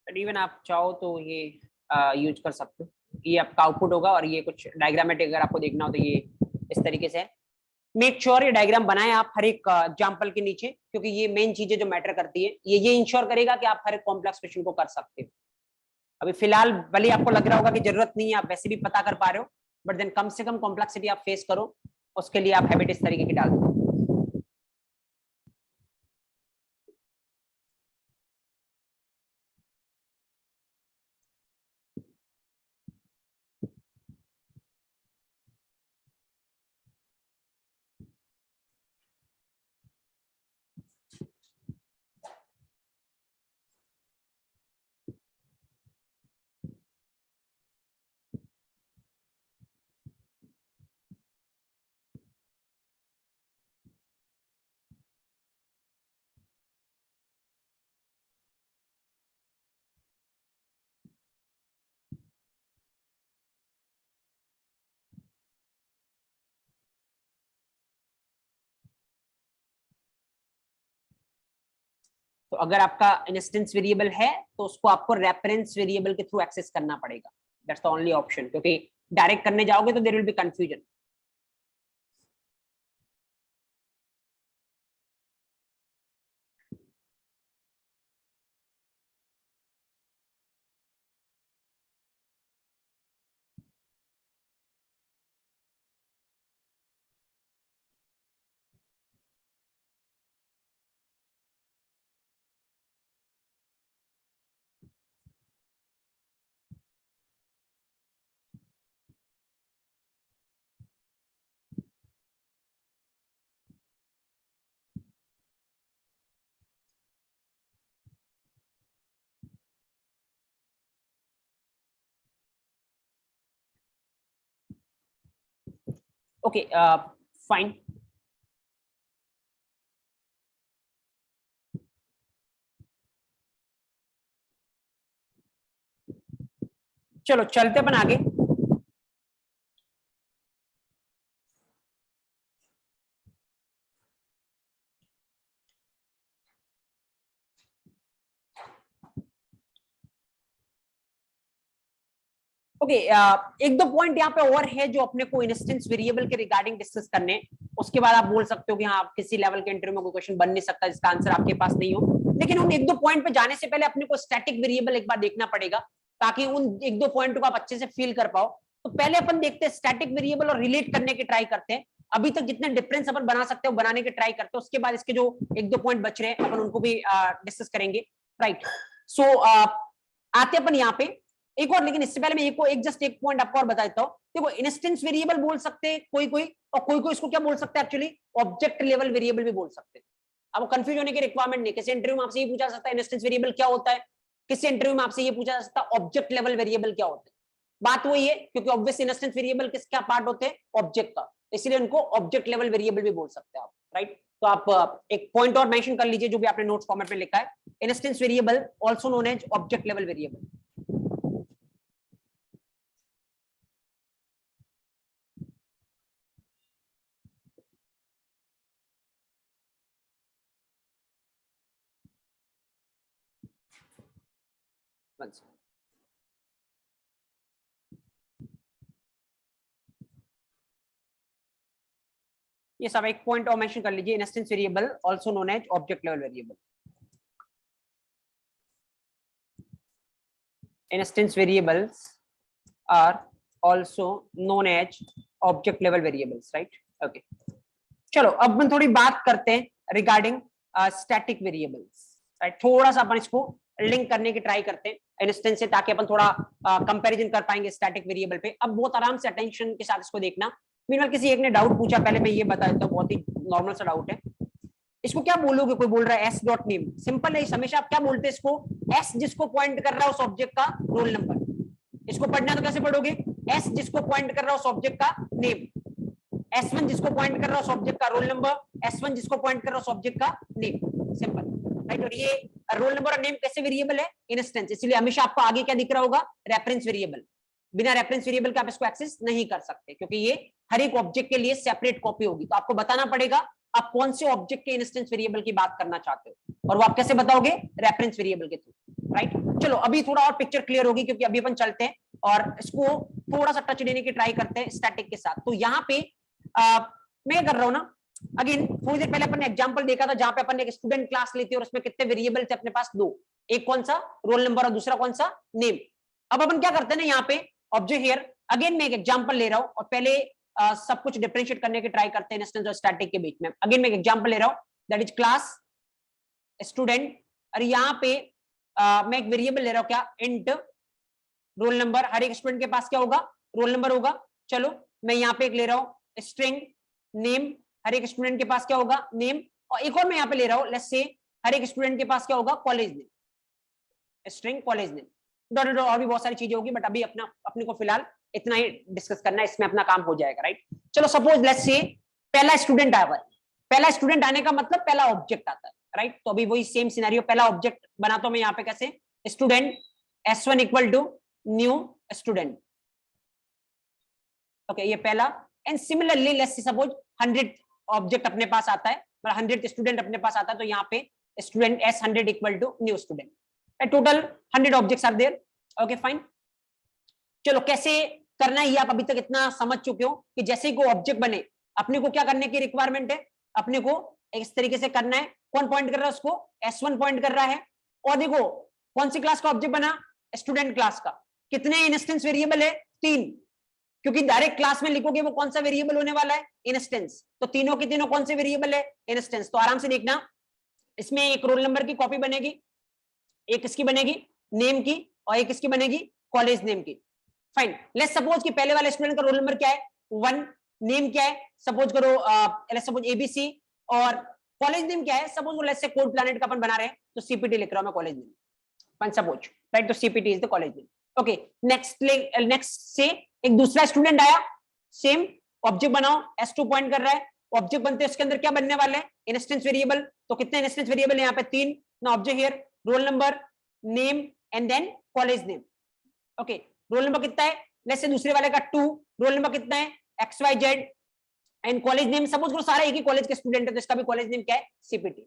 बट इवन आप चाहो तो ये यूज कर सकते हो। ये आपका आउटपुट होगा और ये कुछ डायग्रामेटिक अगर आपको देखना हो तो ये इस तरीके से है। मेक श्योर ये डायग्राम बनाए आप हर एक एग्जांपल के नीचे, क्योंकि ये मेन चीजें जो मैटर करती है, ये इंश्योर करेगा कि आप हर एक कॉम्प्लेक्स क्वेश्चन को कर सकते हो। अभी फिलहाल भले आपको लग रहा होगा कि जरूरत नहीं है, आप वैसे भी पता कर पा रहे हो, बट देन कम से कम कॉम्प्लेक्सिटी आप फेस करो, उसके लिए आप हैबिट इस तरीके की डाल दो। तो अगर आपका इंस्टेंस वेरिएबल है तो उसको आपको रेफरेंस वेरिएबल के थ्रू एक्सेस करना पड़ेगा। दैट्स द ओनली ऑप्शन, क्योंकि डायरेक्ट करने जाओगे तो there will be confusion. Okay fine. चलो चलते अपन आगे। ओके एक दो पॉइंट यहाँ पे और है जो अपने को इंस्टेंस वेरिएबल के रिगार्डिंग डिस्कस करने, उसके बाद आप बोल सकते हो कि हाँ, आप किसी लेवल के इंटरव्यू में कोई क्वेश्चन बन नहीं सकता जिसका आंसर आपके पास नहीं हो। लेकिन उन एक दो पॉइंट पे जाने से पहले अपने को स्टैटिक वेरिएबल एक बार देखना पड़ेगा, ताकि उन एक दो पॉइंट को आप अच्छे से फील कर पाओ। तो पहले अपन देखते हैं स्टैटिक वेरिएबल और रिलेट करने की ट्राई करते हैं। अभी तक जितने डिफरेंस अपन बना सकते हो बनाने की ट्राई करते हैं, उसके बाद इसके जो एक दो पॉइंट बच रहे हैं अपन उनको भी डिस्कस करेंगे। राइट, सो आते अपन यहाँ पे एक और, लेकिन इससे पहले मैं एक जस्ट एक पॉइंट आपको और बता देता हूँ। देखो इंस्टेंस वेरिएबल बोल सकते हैं कोई कोई, और कोई कोई इसको क्या बोल सकते हैं एक्चुअली, ऑब्जेक्ट लेवल वेरिएबल भी बोल सकते हैं। अब कंफ्यूज होने की रिक्वायरमेंट नहीं। किसी इंटरव्यू में आपसे ये पूछा सकता है इंस्टेंस वेरिएबल क्या होता है, किसी इंटरव्यू में आपसे ये पूछा जा सकता है ऑब्जेक्ट लेवल वेरिएबल क्या होता है। बात वही है, क्योंकि ऑब्वियस इंस्टेंस वेरिएबल किसका पार्ट होते हैं, ऑब्जेक्ट का, इसलिए उनको ऑब्जेक्ट लेवल वेरिएबल भी बोल सकते हैं आप। राइट, तो आप एक पॉइंट और मेंशन कर लीजिए जो भी आपने नोट्स फॉर्मेट में लिखा है, instance variable also known as object level variable. ये सब एक पॉइंट और मेंशन कर लीजिए, instance variable also known as object level variable. Instance variables are also known as object level variables. Right, okay. चलो अब हम थोड़ी बात करते हैं रिगार्डिंग स्टैटिक वेरिएबल्स। राइट, थोड़ा सा अपन इसको लिंक करने की ट्राई करते हैं इंस्टेंस से, ताकि अपन थोड़ा कंपैरिजन कर पाएंगे स्टैटिक वेरिएबल पे। अब बहुत आराम से अटेंशन के साथ इसको देखना। मीनवाइल किसी एक ने डाउट पूछा, पहले मैं ये बता देता हूँ, बहुत ही नॉर्मल सा डाउट है। इसको क्या बोलोगे, कोई बोल रहा है एस डॉट नेम, सिंपल है हमेशा आप क्या बोलते हैं इसको, एस जिसको पॉइंट कर रहा है उस ऑब्जेक्ट का रोल नंबर। इसको पढ़ना तो कैसे पढ़ोगे, एस जिसको पॉइंट कर रहा है उस ऑब्जेक्ट का नेम, S1 जिसको पॉइंट कर रहा है उस ऑब्जेक्ट का रोल नंबर, S1 जिसको पॉइंट कर रहा है उस ऑब्जेक्ट का नेम, सिंपल। राइट, और ये रोल नंबर और नेम कैसे वेरिएबल है, इंस्टेंस, इसलिए हमेशा आपको आगे क्या दिख रहा होगा, रेफरेंस वेरिएबल। बिना रेफरेंस वेरिएबल के आप इसको एक्सेस नहीं कर सकते, क्योंकि ये हर एक ऑब्जेक्ट के लिए सेपरेट कॉपी होगी। तो आपको बताना पड़ेगा आप कौन से ऑब्जेक्ट के इंस्टेंस वेरिएबल की बात करना चाहते हो, और वो आप कैसे बताओगे, रेफरेंस वेरिएबल के थ्रू, राइट। चलो अभी थोड़ा और पिक्चर क्लियर होगी, क्योंकि अभी अपन चलते हैं और इसको थोड़ा सा टच देने की ट्राई करते हैं स्टैटिक के साथ। तो यहाँ पे मैं कर रहा हूँ ना, अगेन थोड़ी देर पहले अपन ने एग्जांपल देखा था जहां पे अपन ने एक स्टूडेंट क्लास ली थी और उसमें कितने वेरिएबल थे अपने पास, 2, एक कौन सा रोल नंबर और दूसरा कौन सा नेम। अब अपन क्या करते हैं ना, यहाँ पे ऑब्जेक्ट हियर, अगेन मैं एक एग्जांपल ले रहा हूं और पहले सब कुछ डिफरेंशिएट करने की ट्राई करते हैं इंस्टेंस और स्टैटिक के बीच में। अगेन मैं एक एग्जांपल ले रहा हूं, दैट इज क्लास स्टूडेंट, और यहाँ पे मैं एक वेरिएबल ले रहा हूं, क्या, इंट रोल नंबर। हर एक स्टूडेंट के पास क्या होगा, रोल नंबर होगा। चलो मैं यहाँ पे एक ले रहा हूँ स्ट्रिंग नेम, हर एक स्टूडेंट के पास क्या होगा, नेम। और एक और मैं यहाँ पे ले रहा हूँ, लेट्स से हर एक स्टूडेंट के पास क्या होगा, college name, string college name. Dot और भी बहुत सारी चीजें होगी, बट अभी अपने को फिलहाल इतना ही डिस्कस करना है, इसमें अपना काम हो जाएगा, राइट। चलो सपोज लेट्स से पहला स्टूडेंट आया, पहला स्टूडेंट आने का मतलब पहला ऑब्जेक्ट आता है, राइट। तो अभी वही सेम सिनेरियो, पहला ऑब्जेक्ट बनाता हूं मैं यहाँ पे कैसे, student s1 equal to new student, okay, ये पहला। And similarly let's suppose 100 object अपने पास आता है, 100 स्टूडेंट अपने पास आता है, तो यहाँ पे student s100 equal to new student, total 100 objects are there, okay fine. चलो कैसे करना है ये आप अभी तक इतना समझ चुके हो कि जैसे ही कोई ऑब्जेक्ट बने अपने को क्या करने की रिक्वायरमेंट है, अपने को इस तरीके से करना है। कौन पॉइंट कर रहा है उसको, s1 पॉइंट कर रहा है। और देखो कौन सी क्लास का ऑब्जेक्ट बना, स्टूडेंट क्लास का। कितने इंस्टेंस वेरिएबल है, 3, क्योंकि डायरेक्ट क्लास में लिखोगे वो कौन सा वेरिएबल होने वाला है, इंस्टेंस। तो तीनों के तीनों कौन से वेरिएबल है, इंस्टेंस। तो आराम से देखना, इसमें एक रोल नंबर की कॉपी बनेगी, एक इसकी बनेगी नेम की, और एक इसकी बनेगी कॉलेज नेम की। फाइन, लेट्स सपोज कि पहले वाले स्टूडेंट का रोल नंबर क्या है, 1, नेम क्या है, सपोज करो लेट्स सपोज एबीसी, और कॉलेज नेम क्या है, सपोज लेट्स से कोड प्लैनेट का अपन बना रहे हैं, तो सीपीटी लिख रहा हूं मैं college name, fine suppose, right. तो CPT is the college name, okay. Next से एक दूसरा स्टूडेंट आया, सेम ऑब्जेक्ट बनाओ, s2 पॉइंट कर रहा है, ऑब्जेक्ट बनते हैं उसके अंदर क्या बनने वाले हैं, इंस्टेंस वेरिएबल। तो कितने इंस्टेंस वेरिएबल है यहाँ पे, 3 ना। Object here roll number, name and then college name, okay. Roll number कितना है, लेट्स से दूसरे वाले का 2, रोल नंबर कितना है XYZ, and college name suppose करो सारे एक ही कॉलेज के स्टूडेंट है, तो इसका भी कॉलेज नेम क्या है, CPT,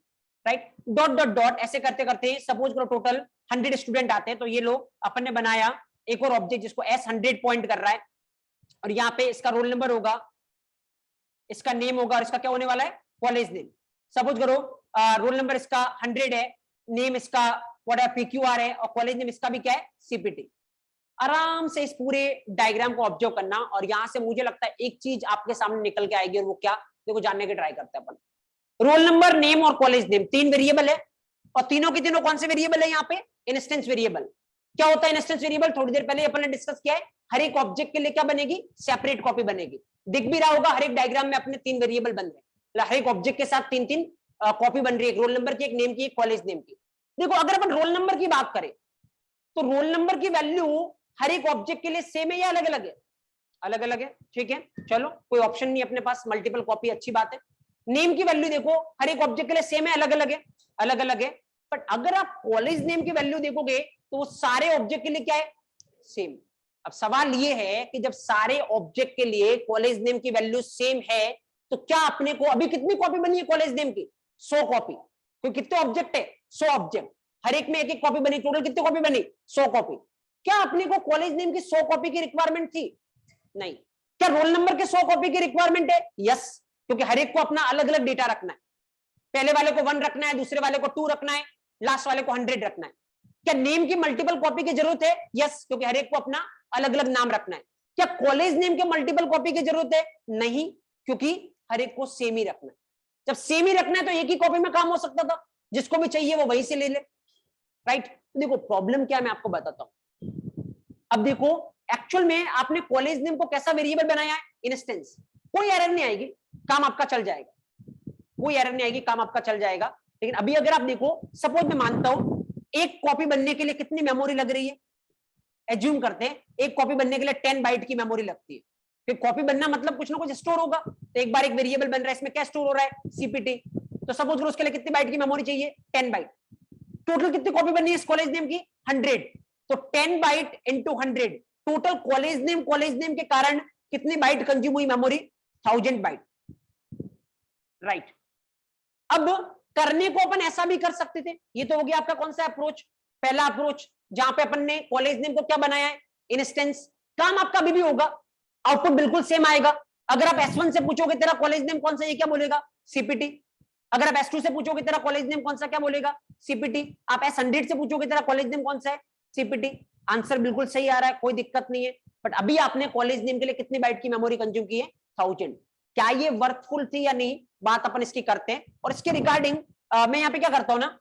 right. Dot dot dot ऐसे करते करते सपोज करो टोटल 100 स्टूडेंट आते हैं, तो ये लोग अपन ने बनाया एक और ऑब्जेक्ट जिसको s100 पॉइंट कर रहा है, और यहाँ पे इसका रोल नंबर होगा, इसका नेम होगा, और इसका क्या होने वाला है, कॉलेज नेम। सपोज करो रोल नंबर इसका 100 है, नेम इसका व्हाट PQR है, और कॉलेज नेम इसका भी क्या है, सीपीटी। आराम से इस पूरे डायग्राम को ऑब्जर्व करना, और यहां से मुझे लगता है एक चीज आपके सामने निकल के आएगी, और वो क्या, देखो जानने की ट्राई करते हैं अपन। रोल नंबर, नेम और कॉलेज नेम 3 वेरिएबल है, और तीनों के तीनों कौन से वेरिएबल है यहाँ पे, इंस्टेंस वेरिएबल। क्या होता है इंस्टेंस वेरिएबल, थोड़ी देर पहले अपन ने डिस्कस किया है, हर एक ऑब्जेक्ट के लिए क्या बनेगी, सेपरेट कॉपी बनेगी। दिख भी रहा होगा हर एक डायग्राम में अपने 3 वेरिएबल बन रहे हैं, हर एक ऑब्जेक्ट के साथ 3 कॉपी बन रही है, एक रोल नंबर की, एक नेम की, एक कॉलेज नेम की। देखो अगर अपन रोल नंबर की बात करें, तो रोल नंबर की वैल्यू हर एक ऑब्जेक्ट के लिए सेम है या अलग अलग है, अलग अलग है, ठीक है। चलो कोई ऑप्शन नहीं अपने पास, मल्टीपल कॉपी, अच्छी बात है। नेम की वैल्यू देखो हर एक ऑब्जेक्ट के लिए सेम है, अलग अलग है, अलग अलग है। बट अगर आप कॉलेज नेम की वैल्यू देखोगे तो वो सारे ऑब्जेक्ट के लिए क्या है, सेम। अब सवाल ये है कि जब सारे ऑब्जेक्ट के लिए कॉलेज नेम की वैल्यू सेम है, तो क्या अपने को अभी कितनी कॉपी बनी है कॉलेज नेम की, 100 कॉपी। तो कितने ऑब्जेक्ट है, 100 ऑब्जेक्ट, हर एक में एक एक कॉपी बनी, टोटल कितनी कॉपी बनी, 100 कॉपी। क्या अपने को कॉलेज नेम की 100 कॉपी की रिक्वायरमेंट थी, नहीं। क्या रोल नंबर के 100 कॉपी की रिक्वायरमेंट है, यस, क्योंकि हर एक को अपना अलग अलग डेटा रखना है। पहले वाले को 1 रखना है, दूसरे वाले को 2 रखना है, लास्ट वाले को 100 रखना है। क्या नेम की मल्टीपल कॉपी की जरूरत है, यस, क्योंकि हर एक को अपना अलग अलग नाम रखना है। क्या कॉलेज नेम के मल्टीपल कॉपी की जरूरत है, नहीं, क्योंकि हर एक को सेम ही रखना है। जब सेम ही रखना है तो एक ही कॉपी में काम हो सकता था, जिसको भी चाहिए वो वहीं से ले ले, राइट। देखो प्रॉब्लम क्या है मैं आपको बताता हूं। अब देखो एक्चुअल में आपने कॉलेज नेम को कैसा वेरिएबल बनाया है, इंस्टेंस। कोई एरर नहीं आएगी, काम आपका चल जाएगा, कोई एरर नहीं आएगी, काम आपका चल जाएगा। लेकिन अभी अगर आप देखो, सपोज मैं मानता हूं एक कॉपी बनने के लिए कितनी मेमोरी लग रही है, एज्यूम करते हैं एक कॉपी बनने के लिए 10 बाइट की मेमोरी लगती है। फिर कॉपी बनना मतलब कुछ ना कुछ स्टोर होगा, तो एक बार एक वेरिएबल बन रहा है, इसमें क्या स्टोर हो रहा है, सीपीटी। तो सपोज करो उसके लिए कितनी बाइट की मेमोरी चाहिए, 10 बाइट। टोटल कितनी कॉपी बननी है इस कॉलेज नेम की, 100। तो 10 byte into 100, total college name के कारण कितनी बाइट कंज्यूम हुई मेमोरी, 1000 बाइट, राइट। अब करने को अपन ऐसा भी कर सकते थे, ये तो हो गया आपका कौन सा अप्रोच, पहला अप्रोच, जहां पे अपन ने कॉलेज नेम को क्या बनाया है, इंस्टेंस। काम आपका अभी भी होगा, आउटपुट बिल्कुल सेम आएगा। अगर आप S1 से पूछोगे तेरा कॉलेज नेम कौन सा, ये क्या बोलेगा, सीपीटी। अगर आप S2 से पूछोगे तेरा कॉलेज नेम कौन सा, क्या बोलेगा, सीपीटी। आप S100 से पूछोगे तेरा कॉलेज नेम कौन सा है, सीपीटी। आंसर बिल्कुल सही आ रहा है, कोई दिक्कत नहीं है। बट अभी आपने कॉलेज नेम के लिए कितनी बाइट की मेमोरी कंज्यूम की है, 1000। क्या ये वर्थफुल थी या नहीं, बात अपन इसकी करते हैं। और इसके रिगार्डिंग मैं यहाँ पे क्या करता हूँ ना,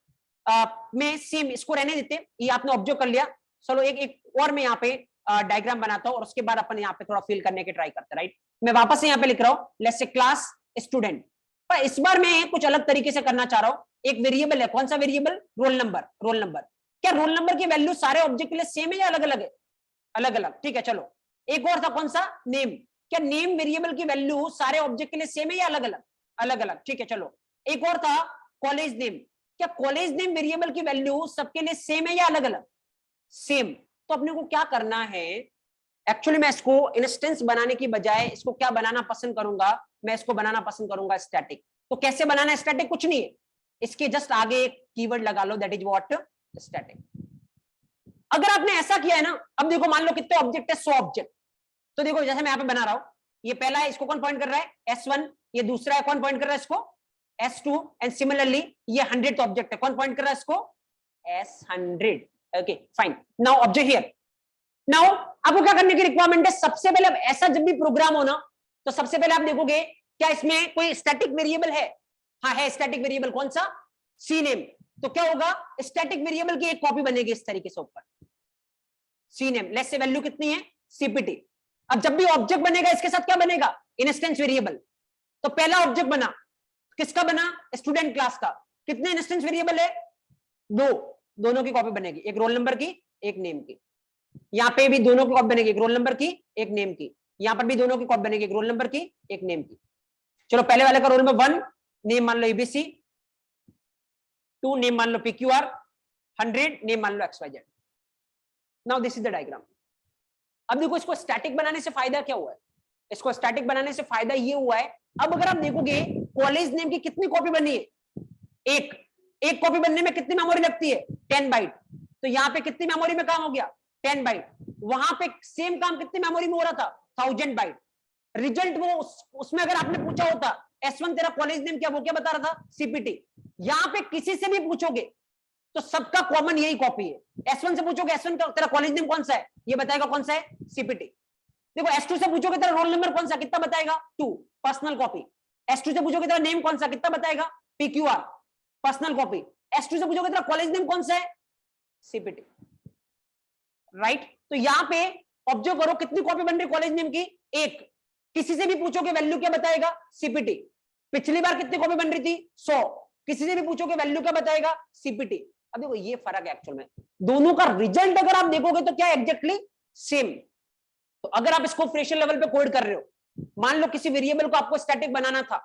मैं सेम इसको रहने देते हैं, ये आपने ऑब्जर्व कर लिया। चलो एक और मैं यहाँ पे डायग्राम बनाता हूँ और उसके बाद अपन यहाँ पे थोड़ा फिल करने की ट्राई करते हैं, राइट। मैं वापस से यहाँ पे लिख रहा हूँ, लेट्स से क्लास स्टूडेंट, पर इस बार मैं कुछ अलग तरीके से करना चाह रहा हूँ। एक वेरिएबल है, कौन सा variable, roll number. Roll number, क्या रोल नंबर की वैल्यू सारे ऑब्जेक्ट के लिए सेम है या अलग अलग है, अलग अलग, ठीक है। चलो एक और था, कौन सा, नेम। क्या नेम वेरिएबल की वैल्यू सारे ऑब्जेक्ट के लिए सेम है या अलग अलग, अलग अलग, ठीक है। चलो एक और था कॉलेज नेम, क्या कॉलेज नेम वेरिएबल की वैल्यू सबके लिए सेम है या अलग अलग, सेम। तो अपने को क्या करना है, एक्चुअली मैं इसको इंस्टेंस बनाने की बजाय इसको क्या बनाना पसंद करूंगा, मैं इसको बनाना पसंद करूंगा स्टैटिक। तो कैसे बनाना है स्टैटिक, कुछ नहीं है, इसके जस्ट आगे एक कीवर्ड लगा लो, दैट इज व्हाट, स्टैटिक। अगर आपने ऐसा किया है ना, अब देखो मान लो कितने ऑब्जेक्ट है, 100 ऑब्जेक्ट। तो देखो जैसे मैं यहाँ पे बना रहा हूं, ये पहला है, इसको कौन पॉइंट कर रहा है, S1। ये दूसरा है, कौन पॉइंट कर रहा है इसको, S2। एंड सिमिलरली ये 100th ऑब्जेक्ट है, कौन पॉइंट कर रहा है इसको, S100। Okay fine, now object here. Now आपको क्या करने की रिक्वायरमेंट है, सबसे पहले ऐसा जब भी प्रोग्राम हो ना, तो सबसे पहले आप देखोगे क्या इसमें कोई स्टैटिक वेरिएबल है, हाँ है स्टैटिक वेरिएबल, कौन सा, सी नेम। तो क्या होगा, स्टैटिक वेरिएबल की एक कॉपी बनेगी इस तरीके से ऊपर, C name, let's say value कितनी है, सीपीटी। अब जब भी ऑब्जेक्ट बनेगा इसके साथ क्या बनेगा, इंस्टेंस वेरिएबल। तो पहला ऑब्जेक्ट बना, किसका बना, स्टूडेंट क्लास का। कितने इंस्टेंस वेरिएबल है, दो, दोनों की कॉपी बनेगी, एक रोल नंबर की, एक नेम की। यहाँ पे भी दोनों की कॉपी बनेगी, एक रोल नंबर की, एक नेम की। यहाँ पर भी दोनों की कॉपी बनेगी, एक रोल नंबर की, एक नेम की। चलो पहले वाले का रोल नंबर 1, नेम मान लो एबीसी, 2 नेम मान लो PQR, 100 नेम मान लो XYZ। Now this is the diagram. अब देखो इसको स्टैटिक बनाने से फायदा क्या हुआ है, इसको स्टैटिक बनाने से फायदा ये हुआ है, अब अगर आप देखोगे कॉलेज नेम की कितनी कॉपी बनी है, एक कॉपी बनने में कितनी मेमोरी लगती है, 10 बाइट। तो यहाँ पे कितनी मेमोरी में काम हो गया, 10 बाइट। वहां पे सेम काम कितनी मेमोरी में हो रहा था, 1000 बाइट। रिजल्ट वो उसमें अगर आपने पूछा होता S1 तेरा कॉलेज नेम क्या, वो क्या बता रहा था, सीपीटी। यहाँ पे किसी से भी पूछोगे तो सबका कॉमन यही कॉपी है। S1 से पूछोगे S1 का तेरा कॉलेज नेम कौन सा है, ये बताएगा कौन सा है, सीपीटी। देखो S2 से पूछोगे तेरा रोल नंबर कौन सा, कितना बताएगा, 2, पर्सनल कॉपी। S2 से पूछोगे तेरा नेम कौन सा, कितना बताएगा, PQR, पर्सनल कॉपी। S2 से पूछोगे तेरा कॉलेज नेम कौन सा है, सीपीटी, राइट। तो यहाँ पे ऑब्जर्व करो कितनी कॉपी बन रही कॉलेज नेम की, एक। किसी से भी पूछोगे वैल्यू क्या बताएगा, सीपीटी। पिछली बार कितनी कॉपी बन रही थी, 100। किसी से भी पूछोगे वैल्यू क्या बताएगा, सीपीटी। अब देखो ये फर्क है एक्चुअल में, दोनों का रिजल्ट अगर आप देखोगे तो क्या एग्जैक्टली सेम। तो अगर आप इसको फ्रेशर लेवल पे कोड कर रहे हो, मान लो किसी वेरिएबल को आपको स्टैटिक बनाना था,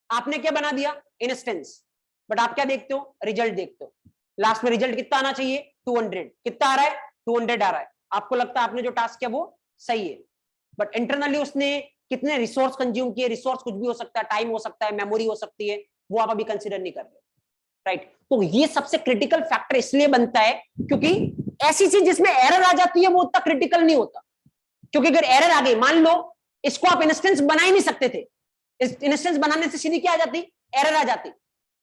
आपने क्या बना दिया, इंस्टेंस। बट आप क्या देखते हो, रिजल्ट देखते हो, लास्ट में रिजल्ट कितना आना चाहिए, 200। कितना आ रहा है, 200 आ रहा है। आपको लगता है आपने जो टास्क किया वो सही है, बट इंटरनली उसने कितने रिसोर्स कंज्यूम किए, रिसोर्स कुछ भी हो सकता है, टाइम हो सकता है, मेमोरी हो सकती है, वो आप अभी कंसीडर नहीं कर रहे, राइट। तो ये सबसे क्रिटिकल फैक्टर इसलिए बनता है क्योंकि ऐसी चीज जिसमें एरर आ जाती है वो उतना क्रिटिकल नहीं होता। क्योंकि अगर एरर आ गई, मान लो इसको आप इंस्टेंस बना ही नहीं सकते थे, इंस्टेंस बनाने से सीधी क्या आ जाती, एरर आ जाती,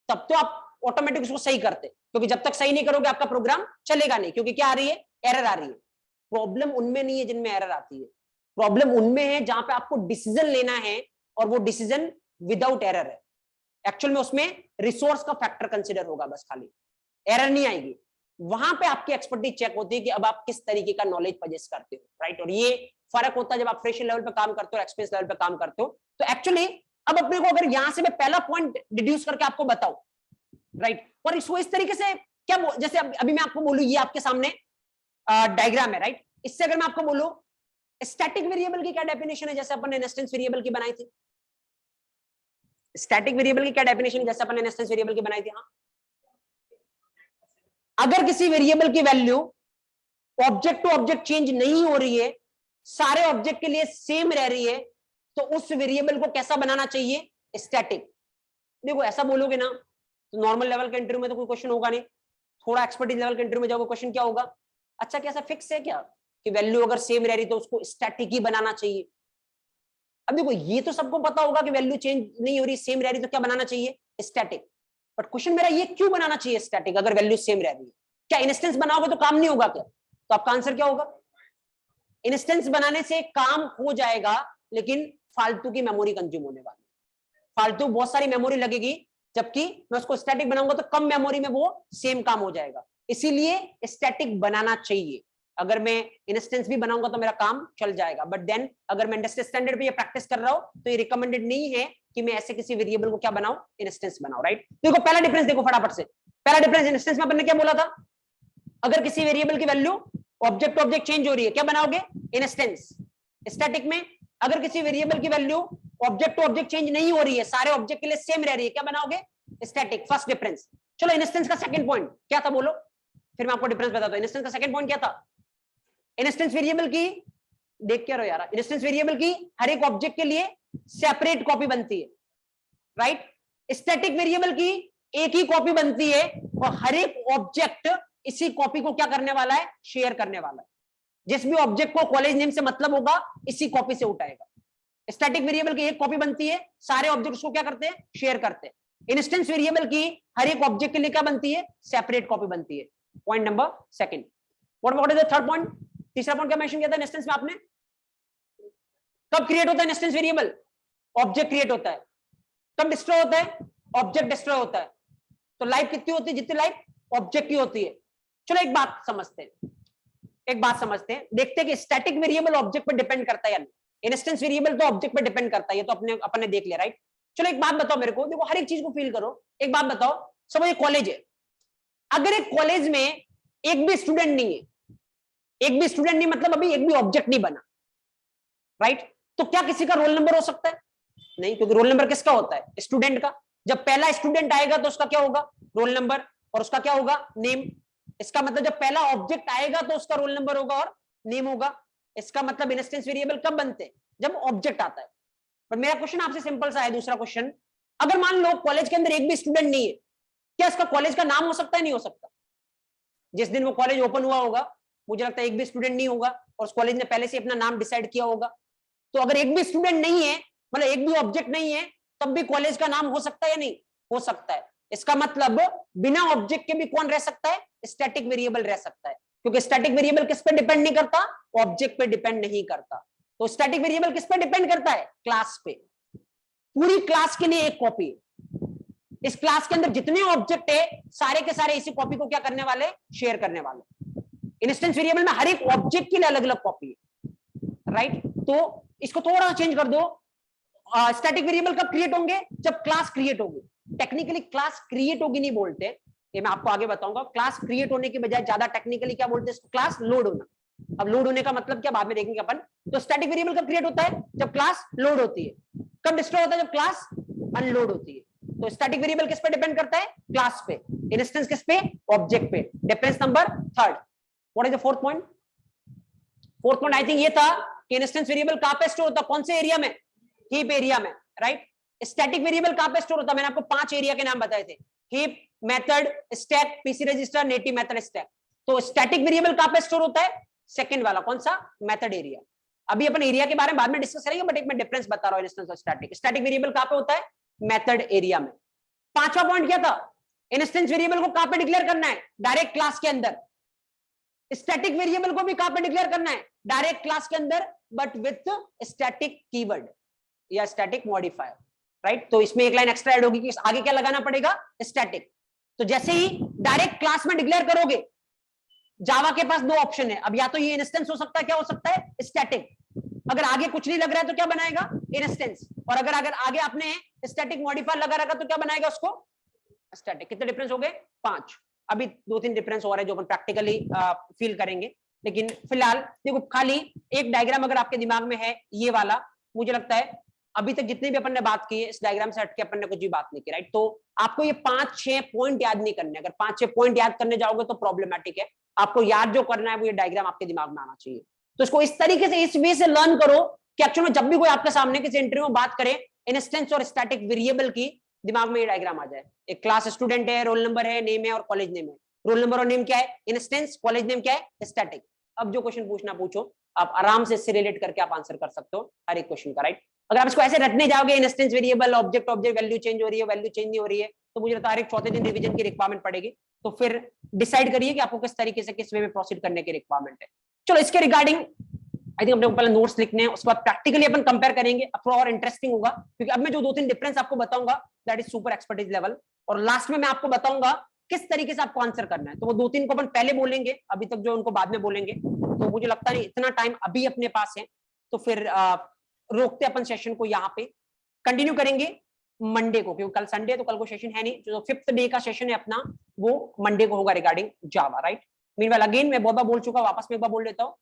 तब तो आप ऑटोमेटिक उसको सही करते, क्योंकि जब तक सही नहीं करोगे आपका प्रोग्राम चलेगा नहीं, क्योंकि क्या आ रही है, एरर आ रही है। प्रॉब्लम उनमें नहीं है जिनमें एरर आती है, प्रॉब्लम उनमें है जहां पे आपको डिसीजन लेना है और वो डिसीजन विदाउट एरर है। एक्चुअल में उसमें रिसोर्स का फैक्टर कंसीडर होगा, बस खाली एरर नहीं आएगी। वहां पे आपकी एक्सपर्टीज चेक होती है कि अब आप किस तरीके का नॉलेज पजेस करते हो, राइट। और ये फर्क होता है जब आप फ्रेशर लेवल पे काम करते हो, एक्सपीरियंस लेवल पे काम करते हो। तो एक्चुअली अब अपने को अगर यहां से मैं पहला पॉइंट डिड्यूस करके आपको बताऊं, राइट, और इसको इस तरीके से क्या, जैसे अभी मैं आपको बोलूं, ये आपके सामने डायग्राम है, राइट। इससे अगर मैं आपको बोलूं स्टैटिक वेरिएबल की क्या डेफिनेशन है, जैसे अपन ने इंस्टेंस वेरिएबल की बनाई थी, स्टैटिक वेरिएबल की क्या डेफिनेशन है जैसे अपन ने इंस्टेंस वेरिएबल की बनाई थी। हाँ, अगर किसी वेरिएबल की value object to object change नहीं हो रही है, सारे ऑब्जेक्ट के लिए सेम रह रही है, तो उस वेरिएबल को कैसा बनाना चाहिए, स्टैटिक। देखो ऐसा बोलोगे ना, तो नॉर्मल लेवल के इंटरव्यू में तो कोई क्वेश्चन होगा नहीं, थोड़ा एक्सपर्टीज लेवल के इंटरव्यू में जाओगे क्वेश्चन क्या होगा, अच्छा कैसा फिक्स है क्या कि वैल्यू अगर सेम रह रही तो उसको स्टैटिक ही बनाना चाहिए। अब देखो ये तो सबको पता होगा कि वैल्यू चेंज नहीं हो रही, सेम रह रही तो क्या बनाना चाहिए, स्टैटिक। बट क्वेश्चन मेरा ये क्यों बनाना चाहिए स्टैटिक अगर वैल्यू सेम रह रही है, क्या इंस्टेंस बनाओगे तो काम नहीं होगा क्या? तो आपका आंसर क्या होगा, इंस्टेंस बनाने से काम हो जाएगा लेकिन फालतू की मेमोरी कंज्यूम होने वाली, फालतू बहुत सारी मेमोरी लगेगी, जबकि मैं उसको स्टैटिक बनाऊंगा तो कम मेमोरी में वो सेम काम हो जाएगा। इसीलिए स्टैटिक बनाना चाहिए। अगर मैं इंस्टेंस भी बनाऊंगा तो मेरा काम चल जाएगा, बट देन अगर मैं इंडस्ट्री स्टैंडर्ड पे ये प्रैक्टिस कर रहा हूं तो ये रिकमेंडेड नहीं है कि मैं ऐसे किसी वेरिएबल को क्या बनाऊं, इंस्टेंस बनाऊं, राइट। देखो पहला डिफरेंस देखो फटाफट से, पहला डिफरेंस इंस्टेंस में अपन ने क्या बोला था, अगर किसी वेरिएबल की value object to object change हो रही है क्या बनाओगे, इंस्टेंस। स्टैटिक में अगर किसी वेरिएबल की value object to object change नहीं हो रही है, सारे ऑब्जेक्ट के लिए सेम रह रही है, क्या बनाओगे, स्टैटिक। First difference. चलो इंस्टेंस का सेकंड पॉइंट क्या था बोलो, फिर मैं आपको डिफरेंस बताता हूं। इंस्टेंस का सेकंड पॉइंट क्या था, इंस्टेंस वेरिएबल की, देख क्या रहो यार, इंस्टेंस वेरिएबल की हर एक ऑब्जेक्ट के लिए सेपरेट कॉपी बनती है, राइट। स्टैटिक वेरिएबल की एक ही कॉपी बनती है और हर एक ऑब्जेक्ट इसी कॉपी को क्या करने वाला है, शेयर करने वाला है। जिस भी ऑब्जेक्ट को कॉलेज नेम से मतलब होगा इसी कॉपी से उठाएगा। स्टैटिक वेरिएबल की एक कॉपी बनती है, सारे ऑब्जेक्ट्स को क्या करते हैं, शेयर करते हैं। इंस्टेंस वेरिएबल की हर एक ऑब्जेक्ट के लिए क्या बनती है, सेपरेट कॉपी बनती है। Point number second. What is the third point, तीसरा पॉइंट क्या मेंशन किया था इंस्टेंस में आपने, कब क्रिएट होता है इंस्टेंस वेरिएबल, ऑब्जेक्ट क्रिएट होता है। कब डिस्ट्रॉय होता है, ऑब्जेक्ट डिस्ट्रॉय होता है। तो लाइफ कितनी होती है, जितनी लाइफ ऑब्जेक्ट की होती है। चलो एक बात समझते हैं, एक बात समझते हैं, देखते हैं कि स्टैटिक वेरिएबल ऑब्जेक्ट पर डिपेंड करता है या नहीं। इंस्टेंस वेरिएबल तो ऑब्जेक्ट पर डिपेंड करता है, ये तो अपने देख लिया, राइट। चलो एक बात बताओ मेरे को, देखो हर एक चीज को फील करो, एक बात बताओ, समझो ये कॉलेज है, अगर एक कॉलेज में एक भी स्टूडेंट नहीं है, एक भी स्टूडेंट नहीं मतलब अभी एक भी ऑब्जेक्ट नहीं बना, राइट, तो क्या किसी का रोल नंबर हो सकता है, नहीं, क्योंकि रोल नंबर किसका होता है, स्टूडेंट का। जब पहला स्टूडेंट आएगा तो उसका क्या होगा, रोल नंबर, और उसका क्या होगा, नेम। इसका मतलब जब पहला ऑब्जेक्ट आएगा तो उसका रोल नंबर होगा और नेम होगा। इसका मतलब इंस्टेंस वेरिएबल कब बनते हैं, जब ऑब्जेक्ट आता है। पर मेरा क्वेश्चन आपसे सिंपल सा है, दूसरा क्वेश्चन, अगर मान लो कॉलेज के अंदर एक भी स्टूडेंट नहीं है, क्या इसका कॉलेज का नाम हो सकता है, नहीं हो सकता। जिस दिन वो कॉलेज ओपन हुआ होगा मुझे लगता है एक भी स्टूडेंट नहीं होगा और उस कॉलेज ने पहले से अपना नाम डिसाइड किया होगा। तो अगर एक भी स्टूडेंट नहीं है, मतलब एक भी ऑब्जेक्ट नहीं है, तब भी कॉलेज का नाम हो सकता है या नहीं, हो सकता है। इसका मतलब बिना ऑब्जेक्ट के भी कौन रह सकता है, स्टैटिक वेरिएबल रह सकता है, क्योंकि स्टैटिक वेरिएबल किस पे डिपेंड नहीं करता, ऑब्जेक्ट पे डिपेंड नहीं करता। तो स्टैटिक वेरिएबल किस पे डिपेंड करता है, क्लास पे। पूरी क्लास के लिए एक कॉपी, इस क्लास के अंदर जितने ऑब्जेक्ट है सारे के सारे इसी कॉपी को क्या करने वाले, शेयर करने वाले। इंस्टेंस वेरिएबल में हर एक ऑब्जेक्ट के लिए अलग अलग कॉपी है, राइट। तो इसको थोड़ा चेंज कर दो, स्टैटिक वेरिएबल कब क्रिएट होंगे, जब क्लास क्रिएट होगी। टेक्निकली क्लास क्रिएट होगी नहीं बोलते, ये मैं आपको आगे बताऊंगा। क्लास क्रिएट होने की बजाय ज्यादा टेक्निकली क्या बोलते हैं, क्लास लोड होना। अब लोड होने का मतलब क्या, बाद में देखेंगे अपन। तो स्टैटिक वेरिएबल कब क्रिएट होता है, जब क्लास लोड होती है। कब डिस्ट्रॉय होता है, जब क्लास अनलोड होती है। तो स्टैटिक वेरिएबल किस पे डिपेंड करता है, क्लास पे। इंस्टेंस किस पे, ऑब्जेक्ट पे। Difference number third. What is the fourth point, fourth point I think ये था कि इंस्टेंस वेरिएबल कहां पे स्टोर होता है, कौन से एरिया में, हीप एरिया में, राइट। स्टैटिक वेरिएबल कहां पे स्टोर होता है, मैंने आपको 5 एरिया के नाम बताए थे, heap, method, stack, PC register, native method stack. तो स्टैटिक वेरिएबल कहां पे स्टोर होता है, सेकंड वाला, कौन सा, मेथड एरिया। अभी अपन एरिया के बारे में बाद में डिस्कस करेंगे, बट एक मैं डिफरेंस बता रहा हूं इंस्टेंस और स्टैटिक। स्टैटिक वेरिएबल कहां पे होता है, मेथड एरिया में। पांचवा पॉइंट क्या था, इंस्टेंस वेरिएबल को कहां पे डिक्लेयर करना है, डायरेक्ट क्लास के अंदर। स्टैटिक वेरिएबल को भी कहां पे डिक्लेयर करना है, डायरेक्ट क्लास के अंदर, बट विथ स्टैटिक कीवर्ड या स्टैटिक मॉडिफायर, राइट। तो इसमें एक लाइन एक्स्ट्रा ऐड होगी कि आगे क्या लगाना पड़ेगा, स्टैटिक। तो जैसे ही डायरेक्ट क्लास में डिक्लेयर करोगे, जावा के पास दो ऑप्शन है, अब या तो ये इंस्टेंस हो सकता है, क्या हो सकता है, स्टैटिक। अगर आगे कुछ नहीं लग रहा है तो क्या बनाएगा, इंस्टेंस। और अगर आगे आपने स्टैटिक मॉडिफायर लगा रखा तो क्या बनाएगा उसको, स्टैटिक। कितने डिफरेंस हो गए, 5। अभी 2-3 डिफरेंस हो रहे हैं जो अपन प्रैक्टिकली फील करेंगे, लेकिन फिलहाल देखो खाली एक डायग्राम अगर आपके दिमाग में है, ये वाला, मुझे लगता है अभी तक जितने भी अपन ने बात की है इस डायग्राम से हटके अपन ने कुछ भी बात नहीं की, राइट। तो आपको ये 5-6 पॉइंट याद नहीं करने, अगर 5-6 पॉइंट याद करने जाओगे तो प्रॉब्लमेटिक है। आपको याद जो करना है वो ये डायग्राम आपके दिमाग में आना चाहिए। तो इसको इस तरीके से, इस वे से लर्न करो कि एक्चुअली में जब भी कोई आपके सामने किसी इंटरव्यू में बात करे इंस्टेंस और स्टैटिक वेरिएबल की, दिमाग में ये डायग्राम आ जाए। एक क्लास स्टूडेंट है, रोल नंबर है, नेम है और कॉलेज नेम है। रोल नंबर और नेम क्या है? इंस्टेंस। कॉलेज नेम क्या है? स्टैटिक। अब जो क्वेश्चन पूछना पूछो, आप आराम से इससे रिलेट करके आप आंसर कर सकते हो हर एक क्वेश्चन का, राइट। अगर आप इसको ऐसे रटने जाओगे, instance variable, object object, value change हो रही है, वैल्यू चेंज नहीं हो रही है, तो मुझे लगता है हर एक चौथे दिन रिवीजन की रिक्वायरमेंट पड़ेगी। तो फिर डिसाइड करिए कि आपको किस तरीके से, किस वे में प्रोसीड करने की रिक्वायरमेंट है। चलो इसके रिगार्डिंग आई थिंक अपने को पहले नोट्स लिखने हैं, उसके बाद प्रैक्टिकली अपन कंपेयर करेंगे, अब थोड़ा और इंटरेस्टिंग होगा, क्योंकि अब मैं जो 2-3 डिफरेंस आपको बताऊंगा that is super expertise level, और लास्ट में मैं आपको बताऊंगा किस तरीके से आपको आंसर करना है। तो वो 2-3 को अपन पहले बोलेंगे, अभी तक जो उनको बाद में बोलेंगे। तो मुझे लगता नहीं इतना टाइम अभी अपने पास है, तो फिर रोकते अपन सेशन को यहाँ पे, कंटिन्यू करेंगे मंडे को, क्योंकि कल संडे, तो कल को सेशन है नहीं। जो 5th डे का सेशन है अपना, वो मंडे को होगा रिगार्डिंग जावा, राइट। मीनवाइल अगेन मैं बहुत बार बोल चुका, वापस में एक बार बोल देता हूँ,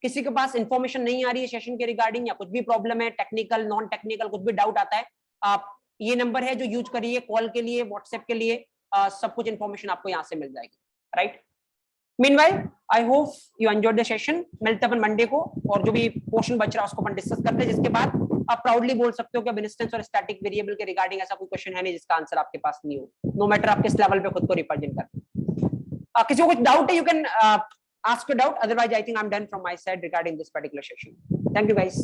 किसी के पास इंफॉर्मेशन नहीं आ रही है सेशन के रिगार्डिंग, या कुछ भी प्रॉब्लम है, टेक्निकल नॉन टेक्निकल कुछ भी डाउट आता है, आप ये नंबर है जो यूज करिए कॉल के लिए, व्हाट्सएप के लिए, सब कुछ इंफॉर्मेशन आपको यहाँ से मिल जाएगी, right. Meanwhile I hope you enjoyed the session. मिलते हैं अपन मंडे को, और जो भी पोर्शन बच रहा है उसको अपन डिस्कस करते हैं, जिसके बाद आप प्राउडली बोल सकते हो कि अब इंस्टेंस और स्टैटिक वेरिएबल के रिगार्डिंग ऐसा कोई क्वेश्चन है नहीं जिसका आंसर आपके पास नहीं हो, नो मैटर आप किस लेवल पे खुद को रिप्रेजेंट करते हैं। किसी को कुछ डाउट है, you can ask your doubt, otherwise I think I'm done from my side regarding this particular session. Thank you guys.